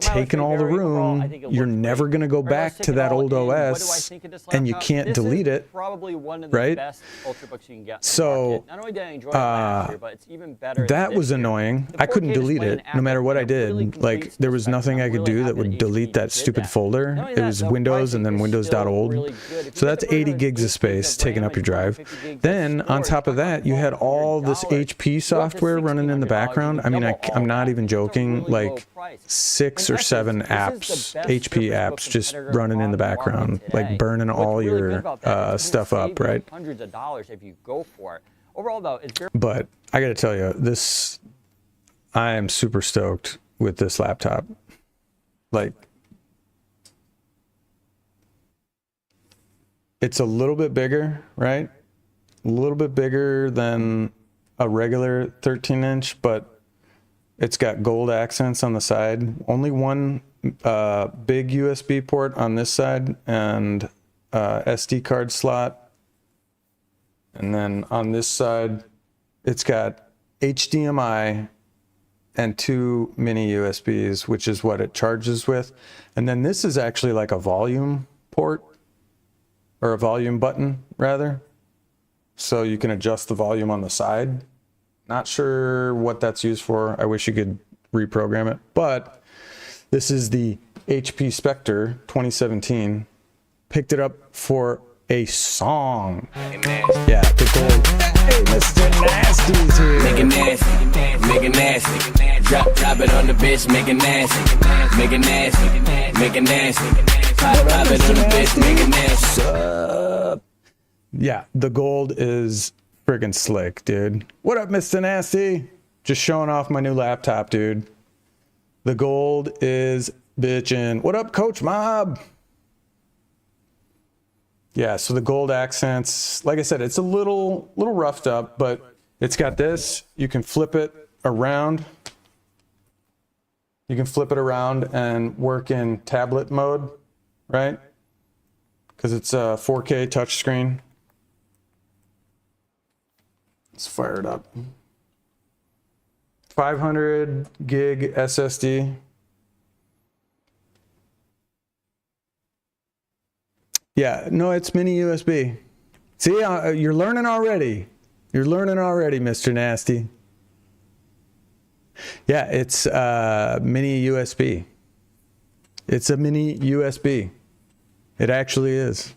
taking all the room, you're never going to go back to that old OS, and you can't delete it, right? So that was annoying. I couldn't delete it no matter what I did. Like, there was nothing I could do that would delete that stupid folder. It was Windows and then Windows.old. So that's 80 gigs of space taking up your drive. Then on top of that, you had all this HP software running in the background. I mean, I'm not even joking, like 6 or 7 apps, HP apps, just running in the background, like burning all your stuff up, right? Hundreds of dollars if you go for it. Overall, though, it's very But I got to tell you, this I am super stoked with this laptop. Like, it's a little bit bigger, right? A little bit bigger than a regular 13-inch, but it's got gold accents on the side. Only one big USB port on this side and SD card slot. And then on this side, it's got HDMI and 2 mini USBs, which is what it charges with. And then this is actually like a volume port, or a volume button rather. So you can adjust the volume on the side. Not sure what that's used for. I wish you could reprogram it, but this is the HP Spectre 2017. Picked it up for a song. Yeah, the gold. Hey, Mr. Nasty's here. Make it nasty, make it nasty. Drop it on the bitch, make it nasty, make it nasty, make it nasty. Pop it on the bitch, make it nasty. Yeah, the gold is friggin' slick, dude. What up, Mr. Nasty? Just showing off my new laptop, dude. The gold is bitchin'. What up, Coach Mob? Yeah, so the gold accents, like I said, it's a little roughed up, but it's got this. You can flip it around. You can flip it around and work in tablet mode, right? Because it's a 4K touchscreen. Let's fire it up. 500 gig SSD. Yeah, no, it's mini USB. See, you're learning already. You're learning already, Mr. Nasty. Yeah, it's mini USB. It's a mini USB. It actually is.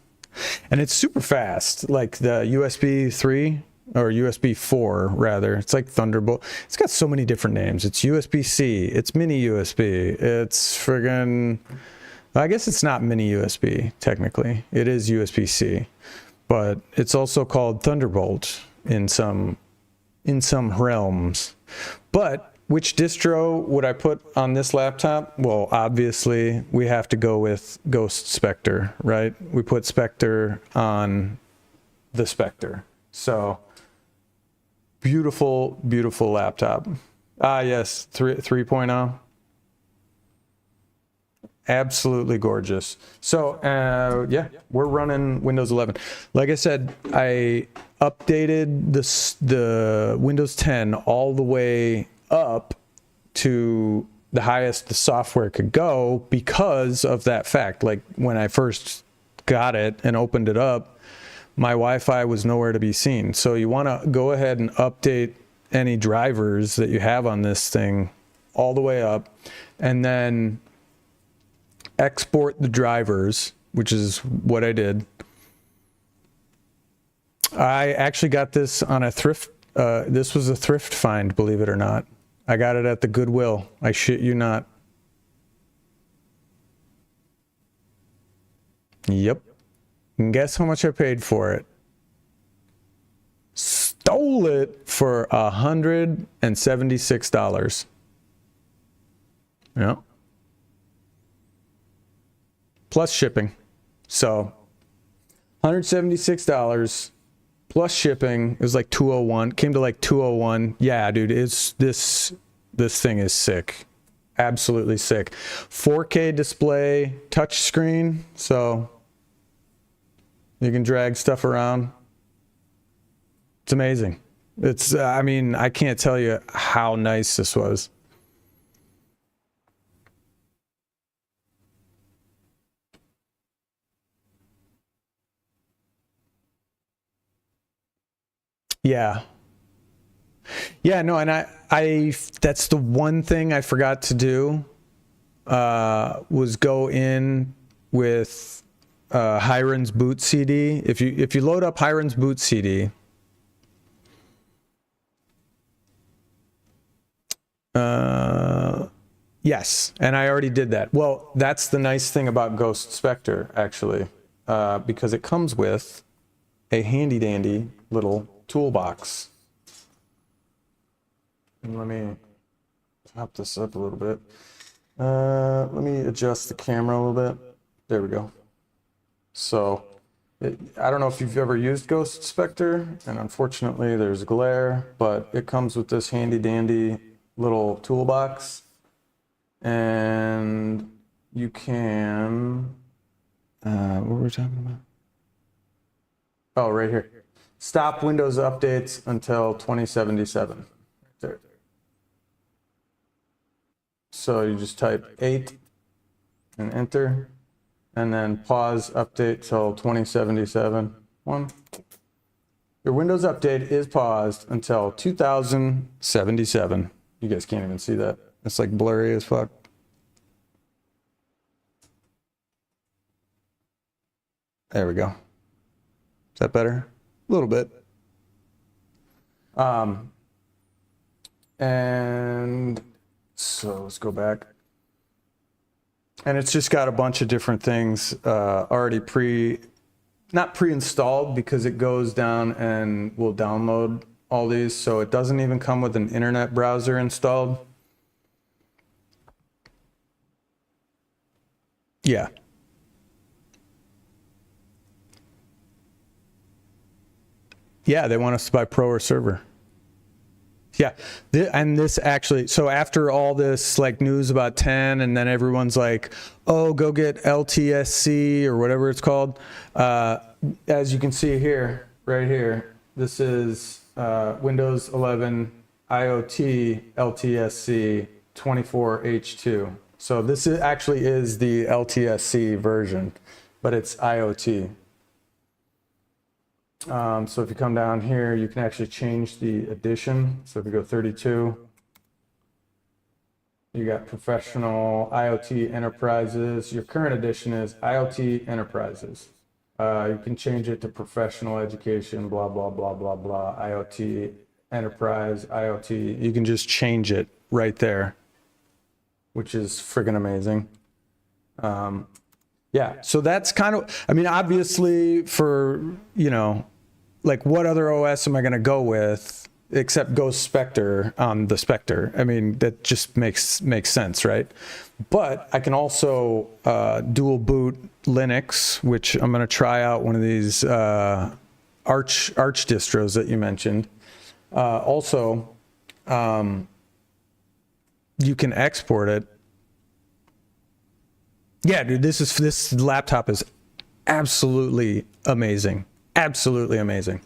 And it's super fast, like the USB 3 or USB 4 rather. It's like Thunderbolt. It's got so many different names. It's USB-C. It's mini USB. It's friggin', I guess it's not mini USB technically. It is USB-C, but it's also called Thunderbolt in some realms. But which distro would I put on this laptop? Well, obviously we have to go with Ghost Spectre, right? We put Spectre on the Spectre. So beautiful, beautiful laptop. Ah, yes, 3.0. Absolutely gorgeous. So yeah, we're running Windows 11. Like I said, I updated the Windows 10 all the way up to the highest the software could go because of that fact. Like when I first got it and opened it up, my Wi-Fi was nowhere to be seen. So you want to go ahead and update any drivers that you have on this thing all the way up, and then export the drivers, which is what I did. I actually got this on a thrift. This was a thrift find, believe it or not. I got it at the Goodwill. I shit you not. Yep. And guess how much I paid for it? Stole it for $176. Yeah. Plus shipping. So $176 plus shipping. It was like $201. Came to like $201. Yeah, dude, it's this thing is sick. Absolutely sick. 4K display, touch screen, so you can drag stuff around. It's amazing. It's I mean, I can't tell you how nice this was. Yeah. Yeah, no, and I that's the one thing I forgot to do, was go in with Hiron's Boot CD. If you load up Hiron's Boot CD, yes, and I already did that. Well, that's the nice thing about Ghost Spectre, actually, because it comes with a handy dandy little toolbox. And let me top this up a little bit. Let me adjust the camera a little bit. There we go. So I don't know if you've ever used Ghost Spectre, and unfortunately there's glare, but it comes with this handy dandy little toolbox, and you can, what were we talking about? Oh, right here. Stop Windows updates until 2077. Right there. So you just type 8 and enter, and then pause update till 2077. Your Windows update is paused until 2077. You guys can't even see that. It's like blurry as fuck. There we go. Is that better? A little bit. And so let's go back. And it's just got a bunch of different things already not pre-installed, because it goes down and will download all these. So it doesn't even come with an internet browser installed. Yeah. Yeah, they want us to buy Pro or Server. Yeah, and this actually, so after all this like news about 10, and then everyone's like, oh, go get LTSC or whatever it's called. As you can see here, right here, this is Windows 11 IoT LTSC 24H2. So this actually is the LTSC version, but it's IoT. So if you come down here, you can actually change the edition. So if you go 32, you got Professional, IoT, Enterprises. Your current edition is IoT Enterprises. You can change it to Professional Education, blah, blah, blah, blah, blah, IoT Enterprise, IoT. You can just change it right there, which is friggin' amazing. Yeah, so that's kind of, I mean, obviously for, you know, like what other OS am I going to go with except Ghost Spectre on the Spectre? I mean, that just makes sense, right? But I can also dual boot Linux, which I'm going to try out one of these Arch distros that you mentioned. Also, you can export it. Yeah, dude, this laptop is absolutely amazing. Absolutely amazing.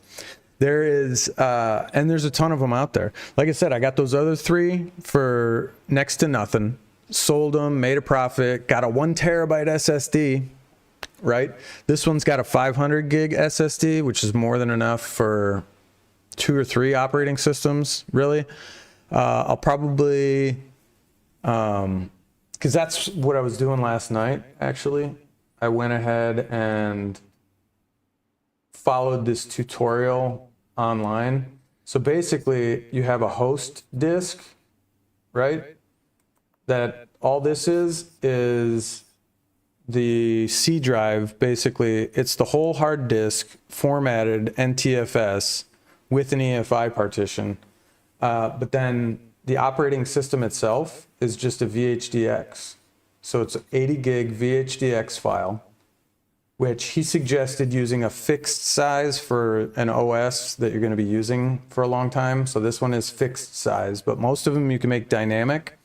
There is, and there's a ton of them out there. Like I said, I got those other 3 for next to nothing. Sold them, made a profit, got a 1 terabyte SSD, right? This one's got a 500 gig SSD, which is more than enough for 2 or 3 operating systems, really. I'll probably, because that's what I was doing last night, actually. I went ahead and followed this tutorial online. So basically, you have a host disk, right? That all this is the C drive. Basically, it's the whole hard disk formatted NTFS with an EFI partition. But then the operating system itself is just a VHDX. So it's an 80 gig VHDX file, which he suggested using a fixed size for an OS that you're going to be using for a long time. So this one is fixed size, but most of them you can make dynamic,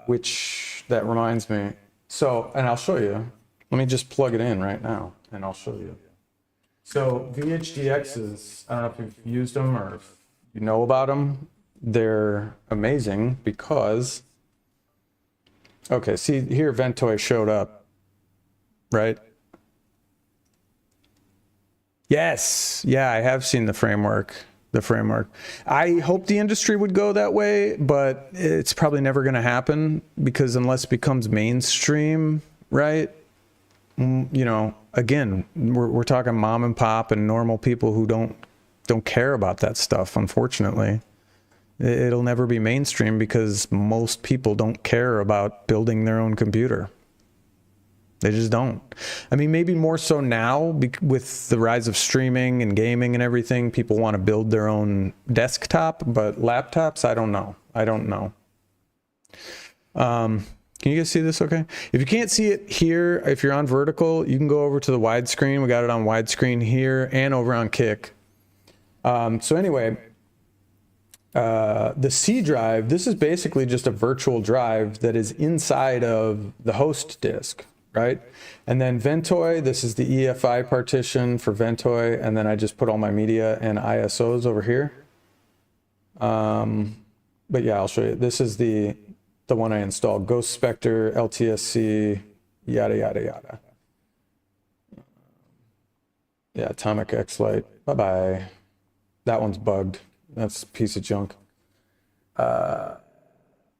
which that reminds me. So, and I'll show you. Let me just plug it in right now and I'll show you. So VHDXs, I don't know if you've used them or if you know about them. They're amazing because, okay, see here Ventoy showed up, right? Yes, yeah, I have seen the framework. I hope the industry would go that way, but it's probably never going to happen because unless it becomes mainstream, right? You know, again, we're talking mom and pop and normal people who don't care about that stuff, unfortunately. It'll never be mainstream because most people don't care about building their own computer. They just don't. I mean, maybe more so now with the rise of streaming and gaming and everything, people want to build their own desktop, but laptops, I don't know. Can you guys see this okay? If you can't see it here, if you're on vertical, you can go over to the widescreen. We got it on widescreen here and over on Kick. So anyway, the C drive, this is basically just a virtual drive that is inside of the host disk, right? And then Ventoy, this is the EFI partition for Ventoy, and then I just put all my media and ISOs over here. But yeah, I'll show you. This is the one I installed, Ghost Spectre, LTSC, yada, yada, yada. Yeah, Atomic X-Lite, bye-bye. That one's bugged. That's a piece of junk. And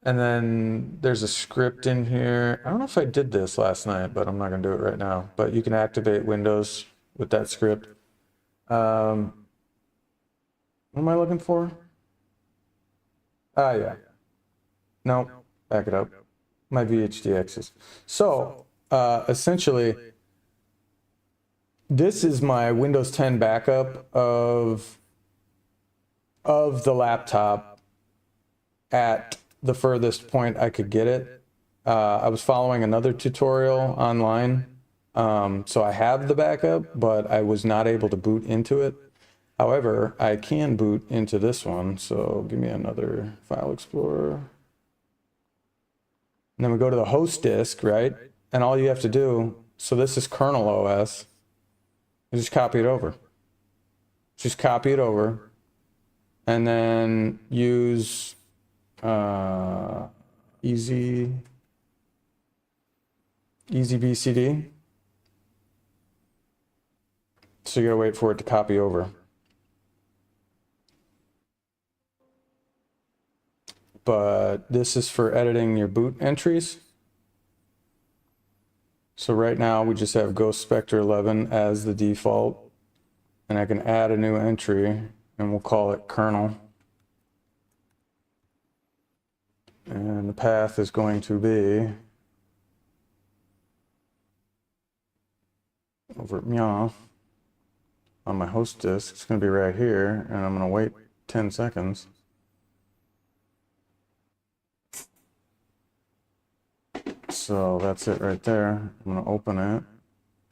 then there's a script in here. I don't know if I did this last night, but I'm not gonna do it right now. But you can activate Windows with that script. What am I looking for? Ah, yeah. No, back it up. My VHDXs. So, essentially, this is my Windows 10 backup of the laptop at the furthest point I could get it. I was following another tutorial online, so I have the backup, but I was not able to boot into it. However, I can boot into this one, so give me another file explorer. And then we go to the host disk, right? And all you have to do, so this is kernel OS, you just copy it over. Just copy it over, and then use easy BCD. So you gotta wait for it to copy over. But this is for editing your boot entries. So right now we just have Ghost Spectre 11 as the default, and I can add a new entry and we'll call it kernel. And the path is going to be over at Meow on my host disk. It's going to be right here, and I'm going to wait 10 seconds. So that's it right there. I'm going to open it.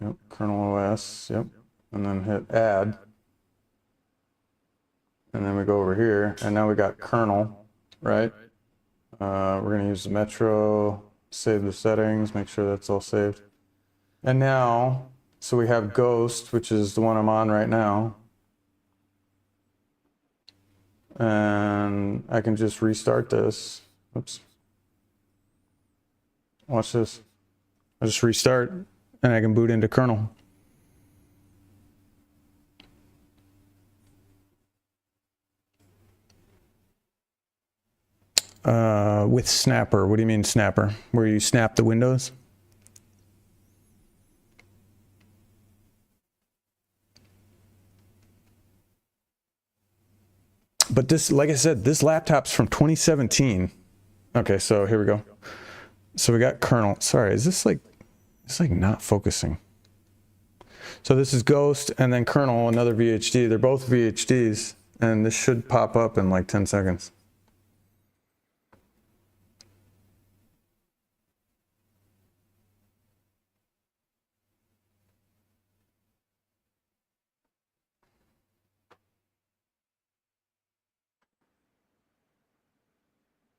Yep, kernel OS. Yep. And then hit add. And then we go over here, and now we got kernel, right? We're going to use the Metro, save the settings, make sure that's all saved. And now, so we have Ghost, which is the one I'm on right now. And I can just restart this. Oops. Watch this. I just restart and I can boot into kernel. With Snapper. What do you mean Snapper? Where you snap the windows? But this, like I said, this laptop's from 2017. Okay, so here we go. So we got kernel. Sorry, is this like, it's like not focusing. So this is Ghost and then kernel, another VHD. They're both VHDs, and this should pop up in like 10 seconds.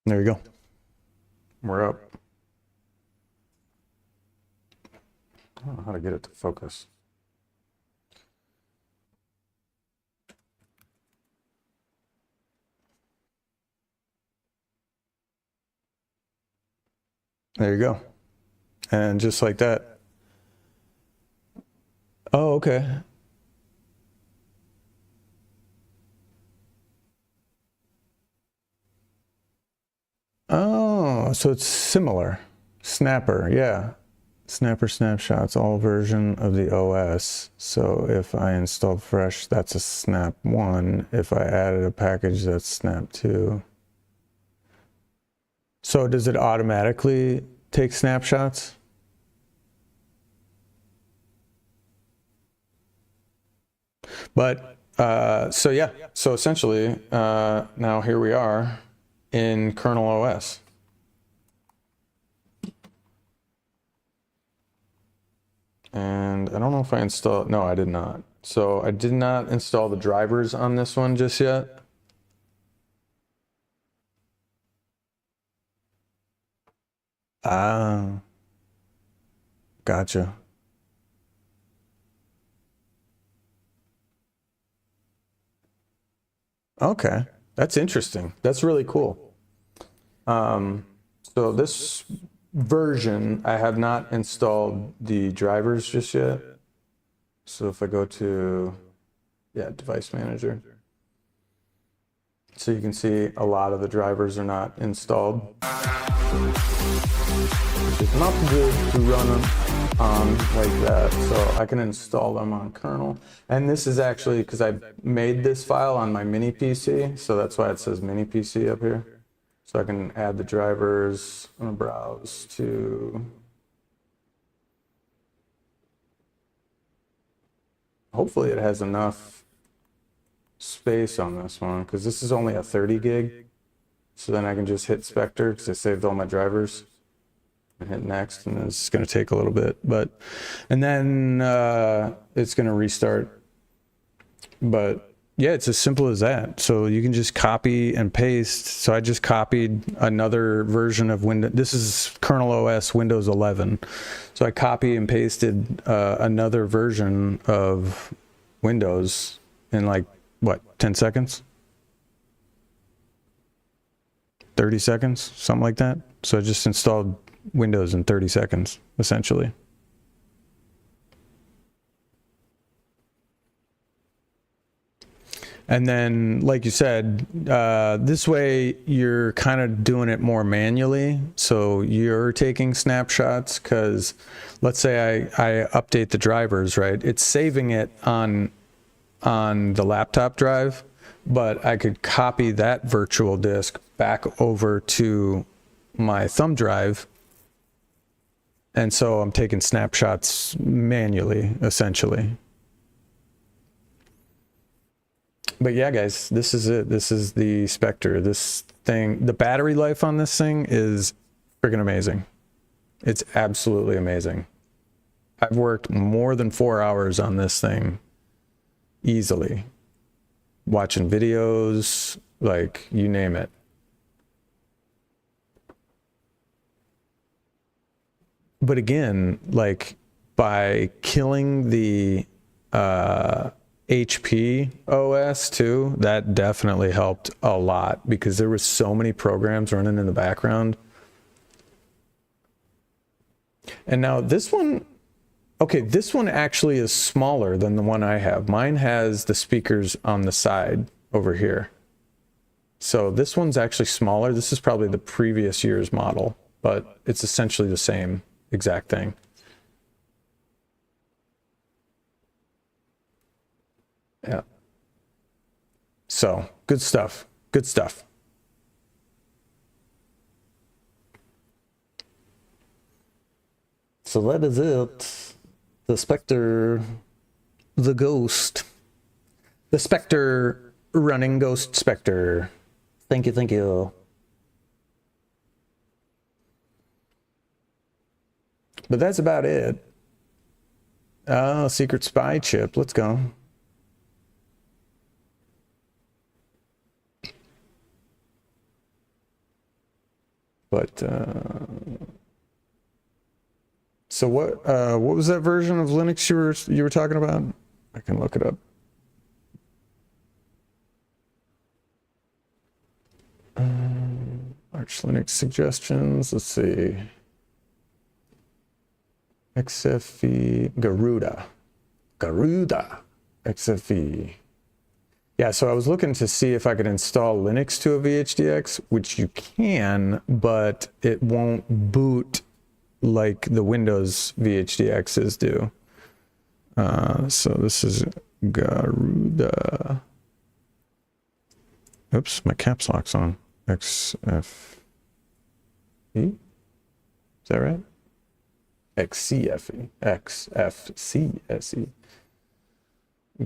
There you go. We're up. I don't know how to get it to focus. There you go. And just like that. Oh, okay. Oh, so it's similar. Snapper, yeah. Snapper snapshots, all version of the OS. So if I install fresh, that's a snap 1. If I added a package, that's snap 2. So does it automatically take snapshots? But, so yeah, so essentially, now here we are in kernel OS. And I don't know if I installed, no, I did not. So I did not install the drivers on this one just yet. Ah, gotcha. Okay, that's interesting. That's really cool. So this version, I have not installed the drivers just yet. So if I go to, yeah, device manager. So you can see a lot of the drivers are not installed. Which is not good to run on like that. So I can install them on kernel. And this is actually because I made this file on my mini PC. So that's why it says mini PC up here. So I can add the drivers. I'm gonna browse to, hopefully it has enough space on this one because this is only a 30 gig. So then I can just hit Spectre because I saved all my drivers and hit next, and it's going to take a little bit, and then it's going to restart. But yeah, it's as simple as that. So you can just copy and paste. So I just copied another version of Windows. This is kernel OS Windows 11. So I copy and pasted another version of Windows in like, what, 10 seconds? 30 seconds, something like that. So I just installed Windows in 30 seconds, essentially. And then, like you said, this way you're kind of doing it more manually. So you're taking snapshots because let's say I update the drivers, right? It's saving it on the laptop drive, but I could copy that virtual disk back over to my thumb drive. And so I'm taking snapshots manually, essentially. But yeah, guys, this is it. This is the Spectre. This thing, the battery life on this thing is freaking amazing. It's absolutely amazing. I've worked more than 4 hours on this thing easily. Watching videos, like you name it. But again, like by killing the HP OS too, that definitely helped a lot because there was so many programs running in the background. And now this one, okay, this one actually is smaller than the one I have. Mine has the speakers on the side over here. So this one's actually smaller. This is probably the previous year's model, but it's essentially the same exact thing. Yeah. So good stuff. Good stuff. So that is it. The Spectre, the ghost. The Spectre running ghost Spectre. Thank you, thank you. But that's about it. Oh, secret spy chip. Let's go. But so what was that version of Linux you were talking about? I can look it up. Arch Linux suggestions. Let's see. XFE Garuda XFE. Yeah, so I was looking to see if I could install Linux to a VHDX, which you can, but it won't boot like the Windows VHDXs do. So this is Garuda. Oops, my caps lock's on. XFE? Is that right? XCFE. XFCSE.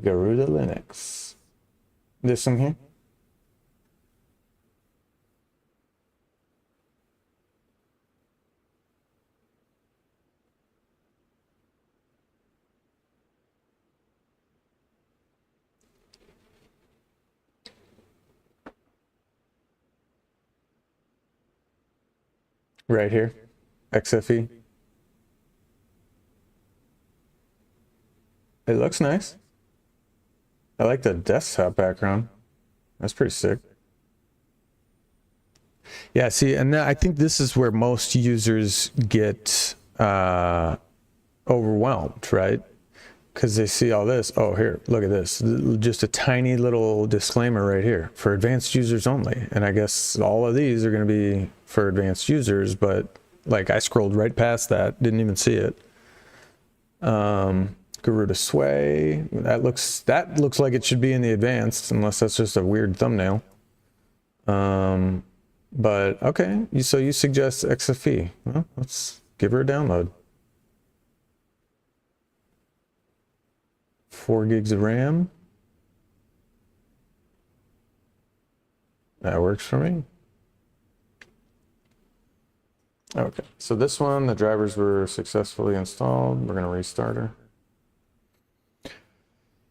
Garuda Linux. This one here. right here, XFE. It looks nice. I like the desktop background. That's pretty sick. Yeah, see, and I think this is where most users get overwhelmed, right? Because they see all this. Oh, here, look at this. Just a tiny little disclaimer right here for advanced users only. And I guess all of these are going to be for advanced users, but like I scrolled right past that, didn't even see it. Garuda Sway. That looks like it should be in the advanced, unless that's just a weird thumbnail. But okay, so you suggest XFE. Well, let's give her a download. 4 gigs of RAM. That works for me. Okay, so this one, the drivers were successfully installed. We're gonna restart her.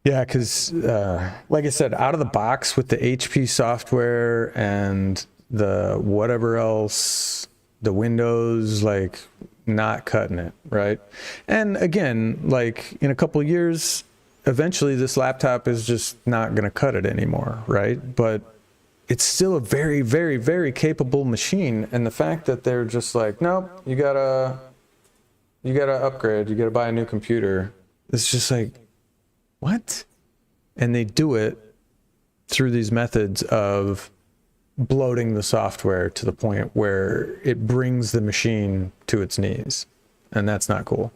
Yeah, because like I said, out of the box with the HP software and the whatever else, the Windows, like not cutting it, right? And again, like in a couple of years, eventually this laptop is just not going to cut it anymore, right? But it's still a very, very, very capable machine. And the fact that they're just like, nope, you gotta upgrade, you gotta buy a new computer. It's just like, what? And they do it through these methods of bloating the software to the point where it brings the machine to its knees. And that's not cool.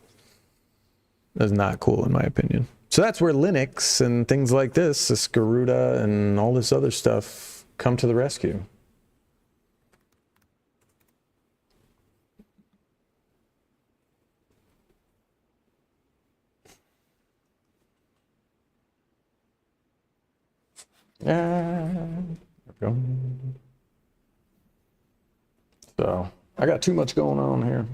That's not cool in my opinion. So that's where Linux and things like this Garuda and all this other stuff come to the rescue. Yeah, there we go. So I got too much going on here.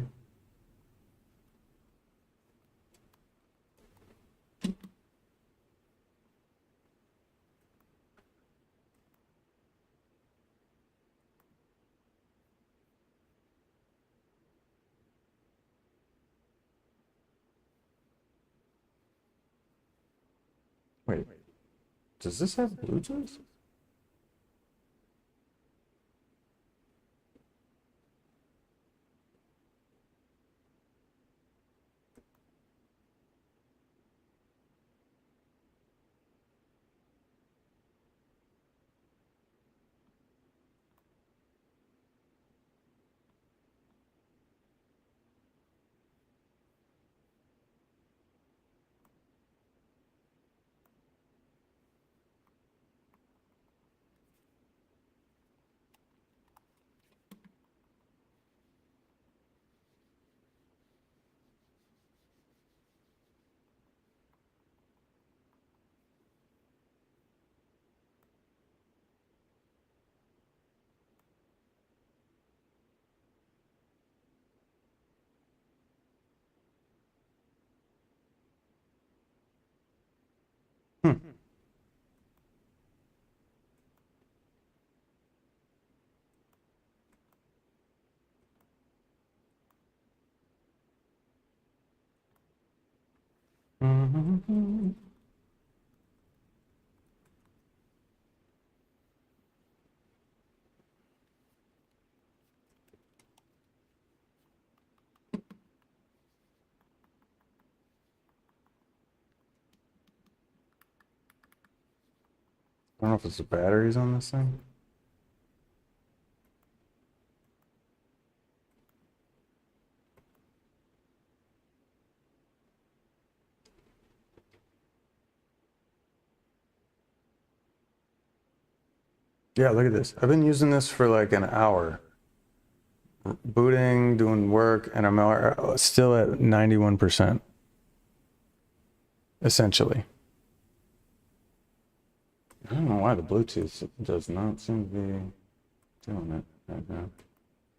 Wait, does this have Bluetooth? I don't know if it's the batteries on this thing. Yeah, look at this. I've been using this for like an hour. Booting, doing work, and I'm still at 91%. Essentially. I don't know why the Bluetooth does not seem to be doing it right now.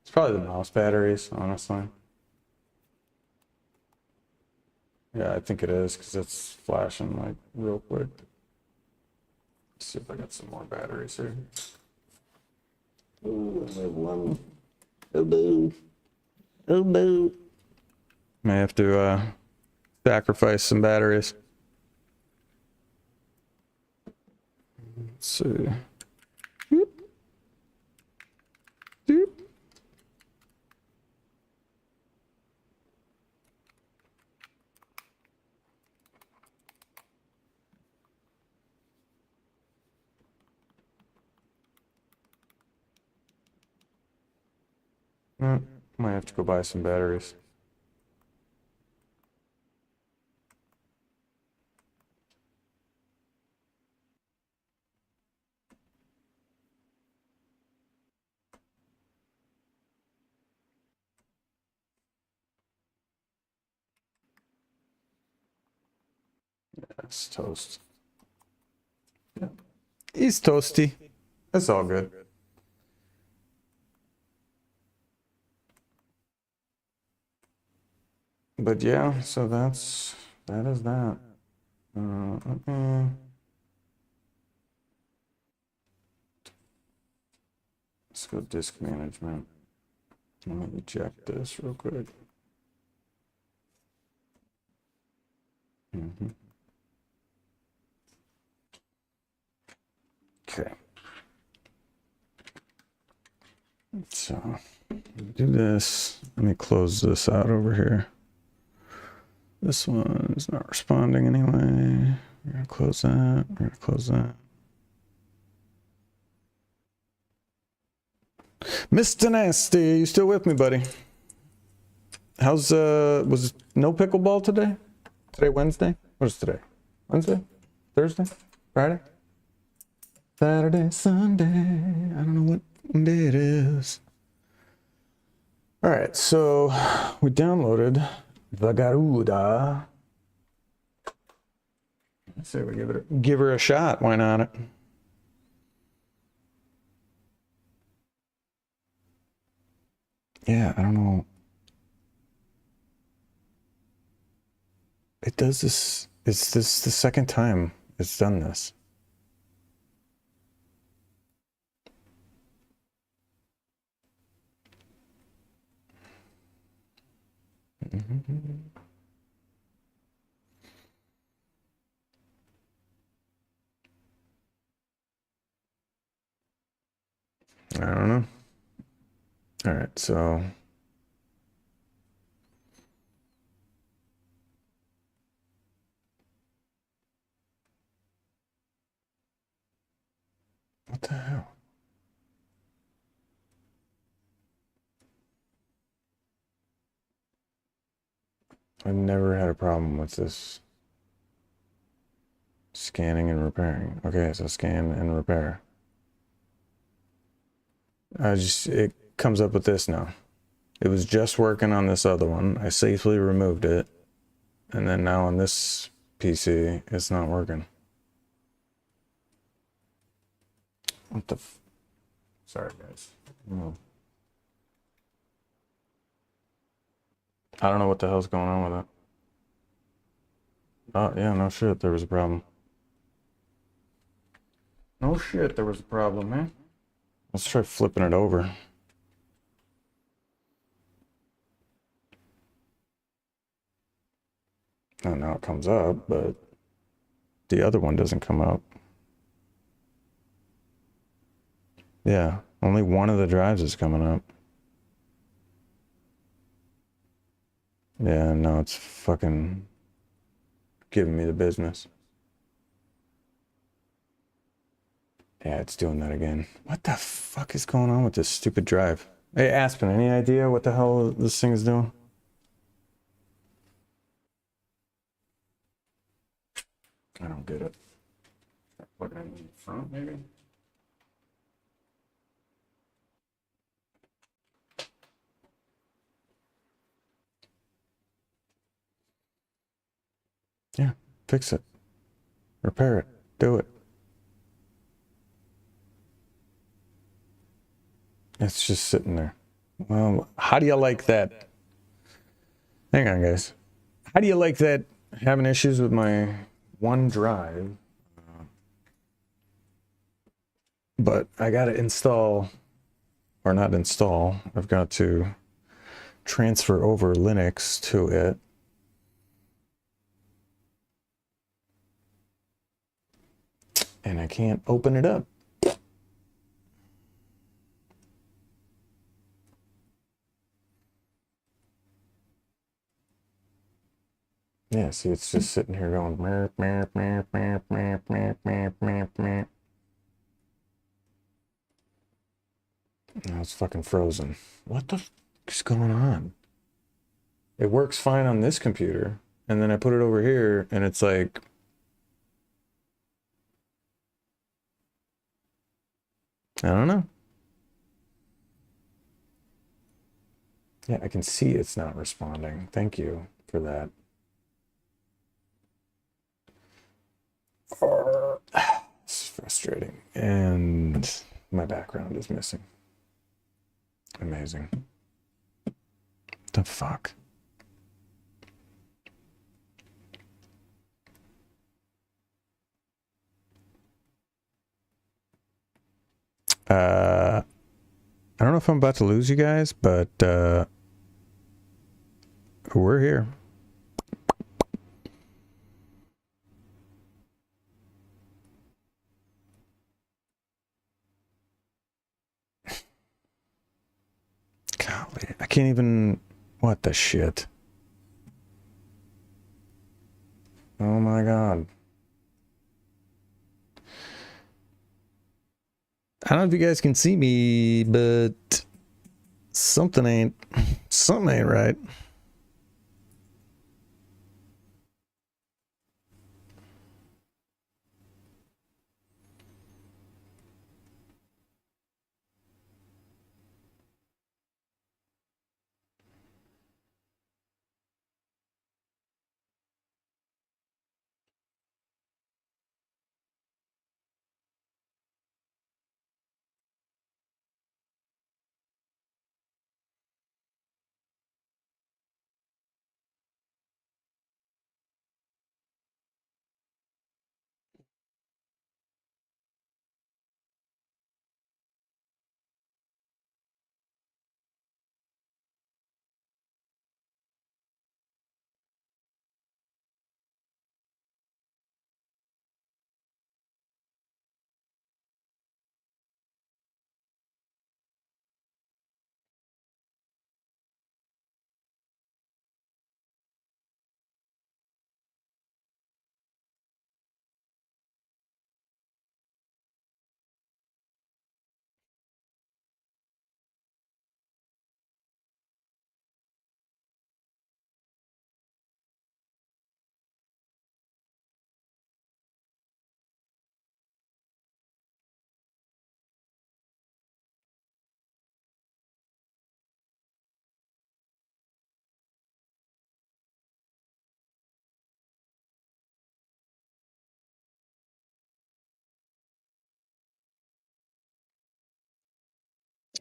It's probably the mouse batteries, honestly. Yeah, I think it is because it's flashing like real quick. Let's see if I got some more batteries here. Ooh, I have one. Oh, boo. Oh no. May have to sacrifice some batteries. Let's see. Doop. Doop. Might have to go buy some batteries. It's toast. Yeah. He's toasty. That's all good. But yeah, so that is that. Let's go disk management. Let me eject this real quick. Okay. So do this. Let me close this out over here. This one is not responding anyway. We're gonna close that. We're gonna close that. Mr. Nasty, you still with me, buddy? How's was no pickleball today? Today Wednesday? What is today? Wednesday? Thursday? Friday? Saturday, Sunday. I don't know what day it is. All right, so we downloaded the Garuda. Let's say we give her a shot. Why not? Yeah, I don't know. It does this. It's this the second time it's done this. I don't know. All right, so what the hell? I've never had a problem with this scanning and repairing. Okay, so scan and repair. It comes up with this now. It was just working on this other one. I safely removed it. And then now on this PC, it's not working. What the Sorry, guys. I don't know what the hell's going on with it. Oh, yeah, no shit, there was a problem. No shit, there was a problem, man. Let's try flipping it over. Oh, now it comes up, but the other one doesn't come up. Yeah, only one of the drives is coming up. Yeah, no, it's fucking giving me the business. Yeah, it's doing that again. What the fuck is going on with this stupid drive? Hey, Aspen, any idea what the hell this thing is doing? I don't get it. Plug it in the front, maybe? Yeah, fix it. Repair it. Do it. It's just sitting there. Well, how do you like that? Hang on, guys. How do you like that having issues with my one drive? But I got to install, or not install, I've got to transfer over Linux to it. And I can't open it up. Yeah, see, it's just sitting here going merp, merp, merp, merp, merp, merp, merp, merp, merp. Now it's fucking frozen. What the f is going on? It works fine on this computer, and then I put it over here, and it's like... I don't know. Yeah, I can see it's not responding. Thank you for that. It's frustrating. And my background is missing. Amazing. The fuck? I don't know if I'm about to lose you guys, but we're here. Golly, I can't even... What the shit? Oh my god. I don't know if you guys can see me, but something ain't right.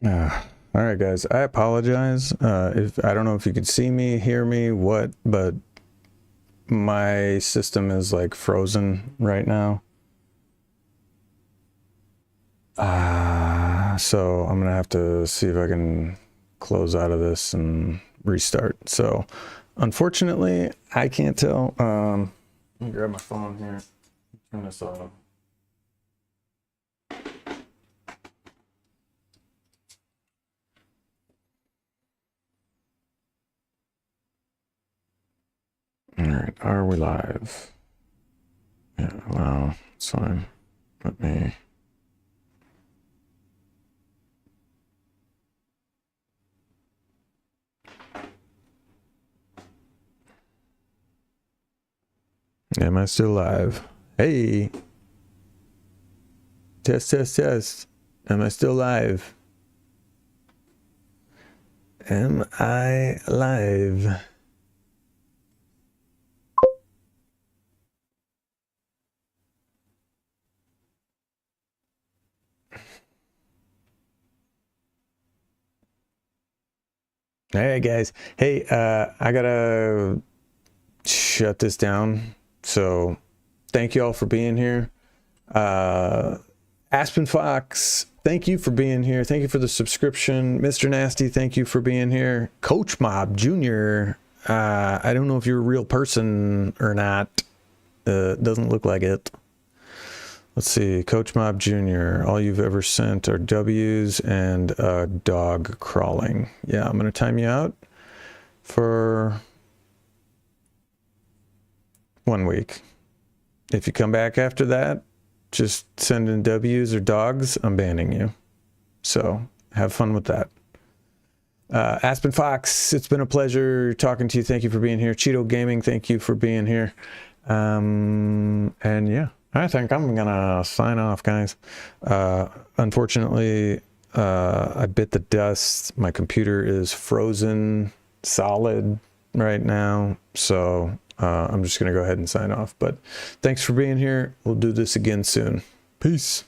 All right, guys. I apologize. If I don't know if you could see me, hear me, what, but my system is like frozen right now. So I'm gonna have to see if I can close out of this and restart. So unfortunately, I can't tell. Let me grab my phone here. Turn this off. All right, are we live? Yeah, wow, it's fine. Let me... Am I still live? Hey! Test, test, test. Am I still live? Am I live? All right, guys. Hey, I gotta shut this down. So thank you all for being here. Aspen Fox, thank you for being here. Thank you for the subscription. Mr. Nasty, thank you for being here. Coach Mob Jr., I don't know if you're a real person or not. Doesn't look like it. Let's see. Coach Mob Jr., all you've ever sent are W's and dog crawling. Yeah, I'm going to time you out for 1 week. If you come back after that, just send in W's or dogs, I'm banning you. So have fun with that. Aspen Fox, it's been a pleasure talking to you. Thank you for being here. Cheeto Gaming, thank you for being here. And yeah, I think I'm gonna sign off, guys. Unfortunately, I bit the dust. My computer is frozen solid right now, so I'm just gonna go ahead and sign off. But thanks for being here. We'll do this again soon. Peace.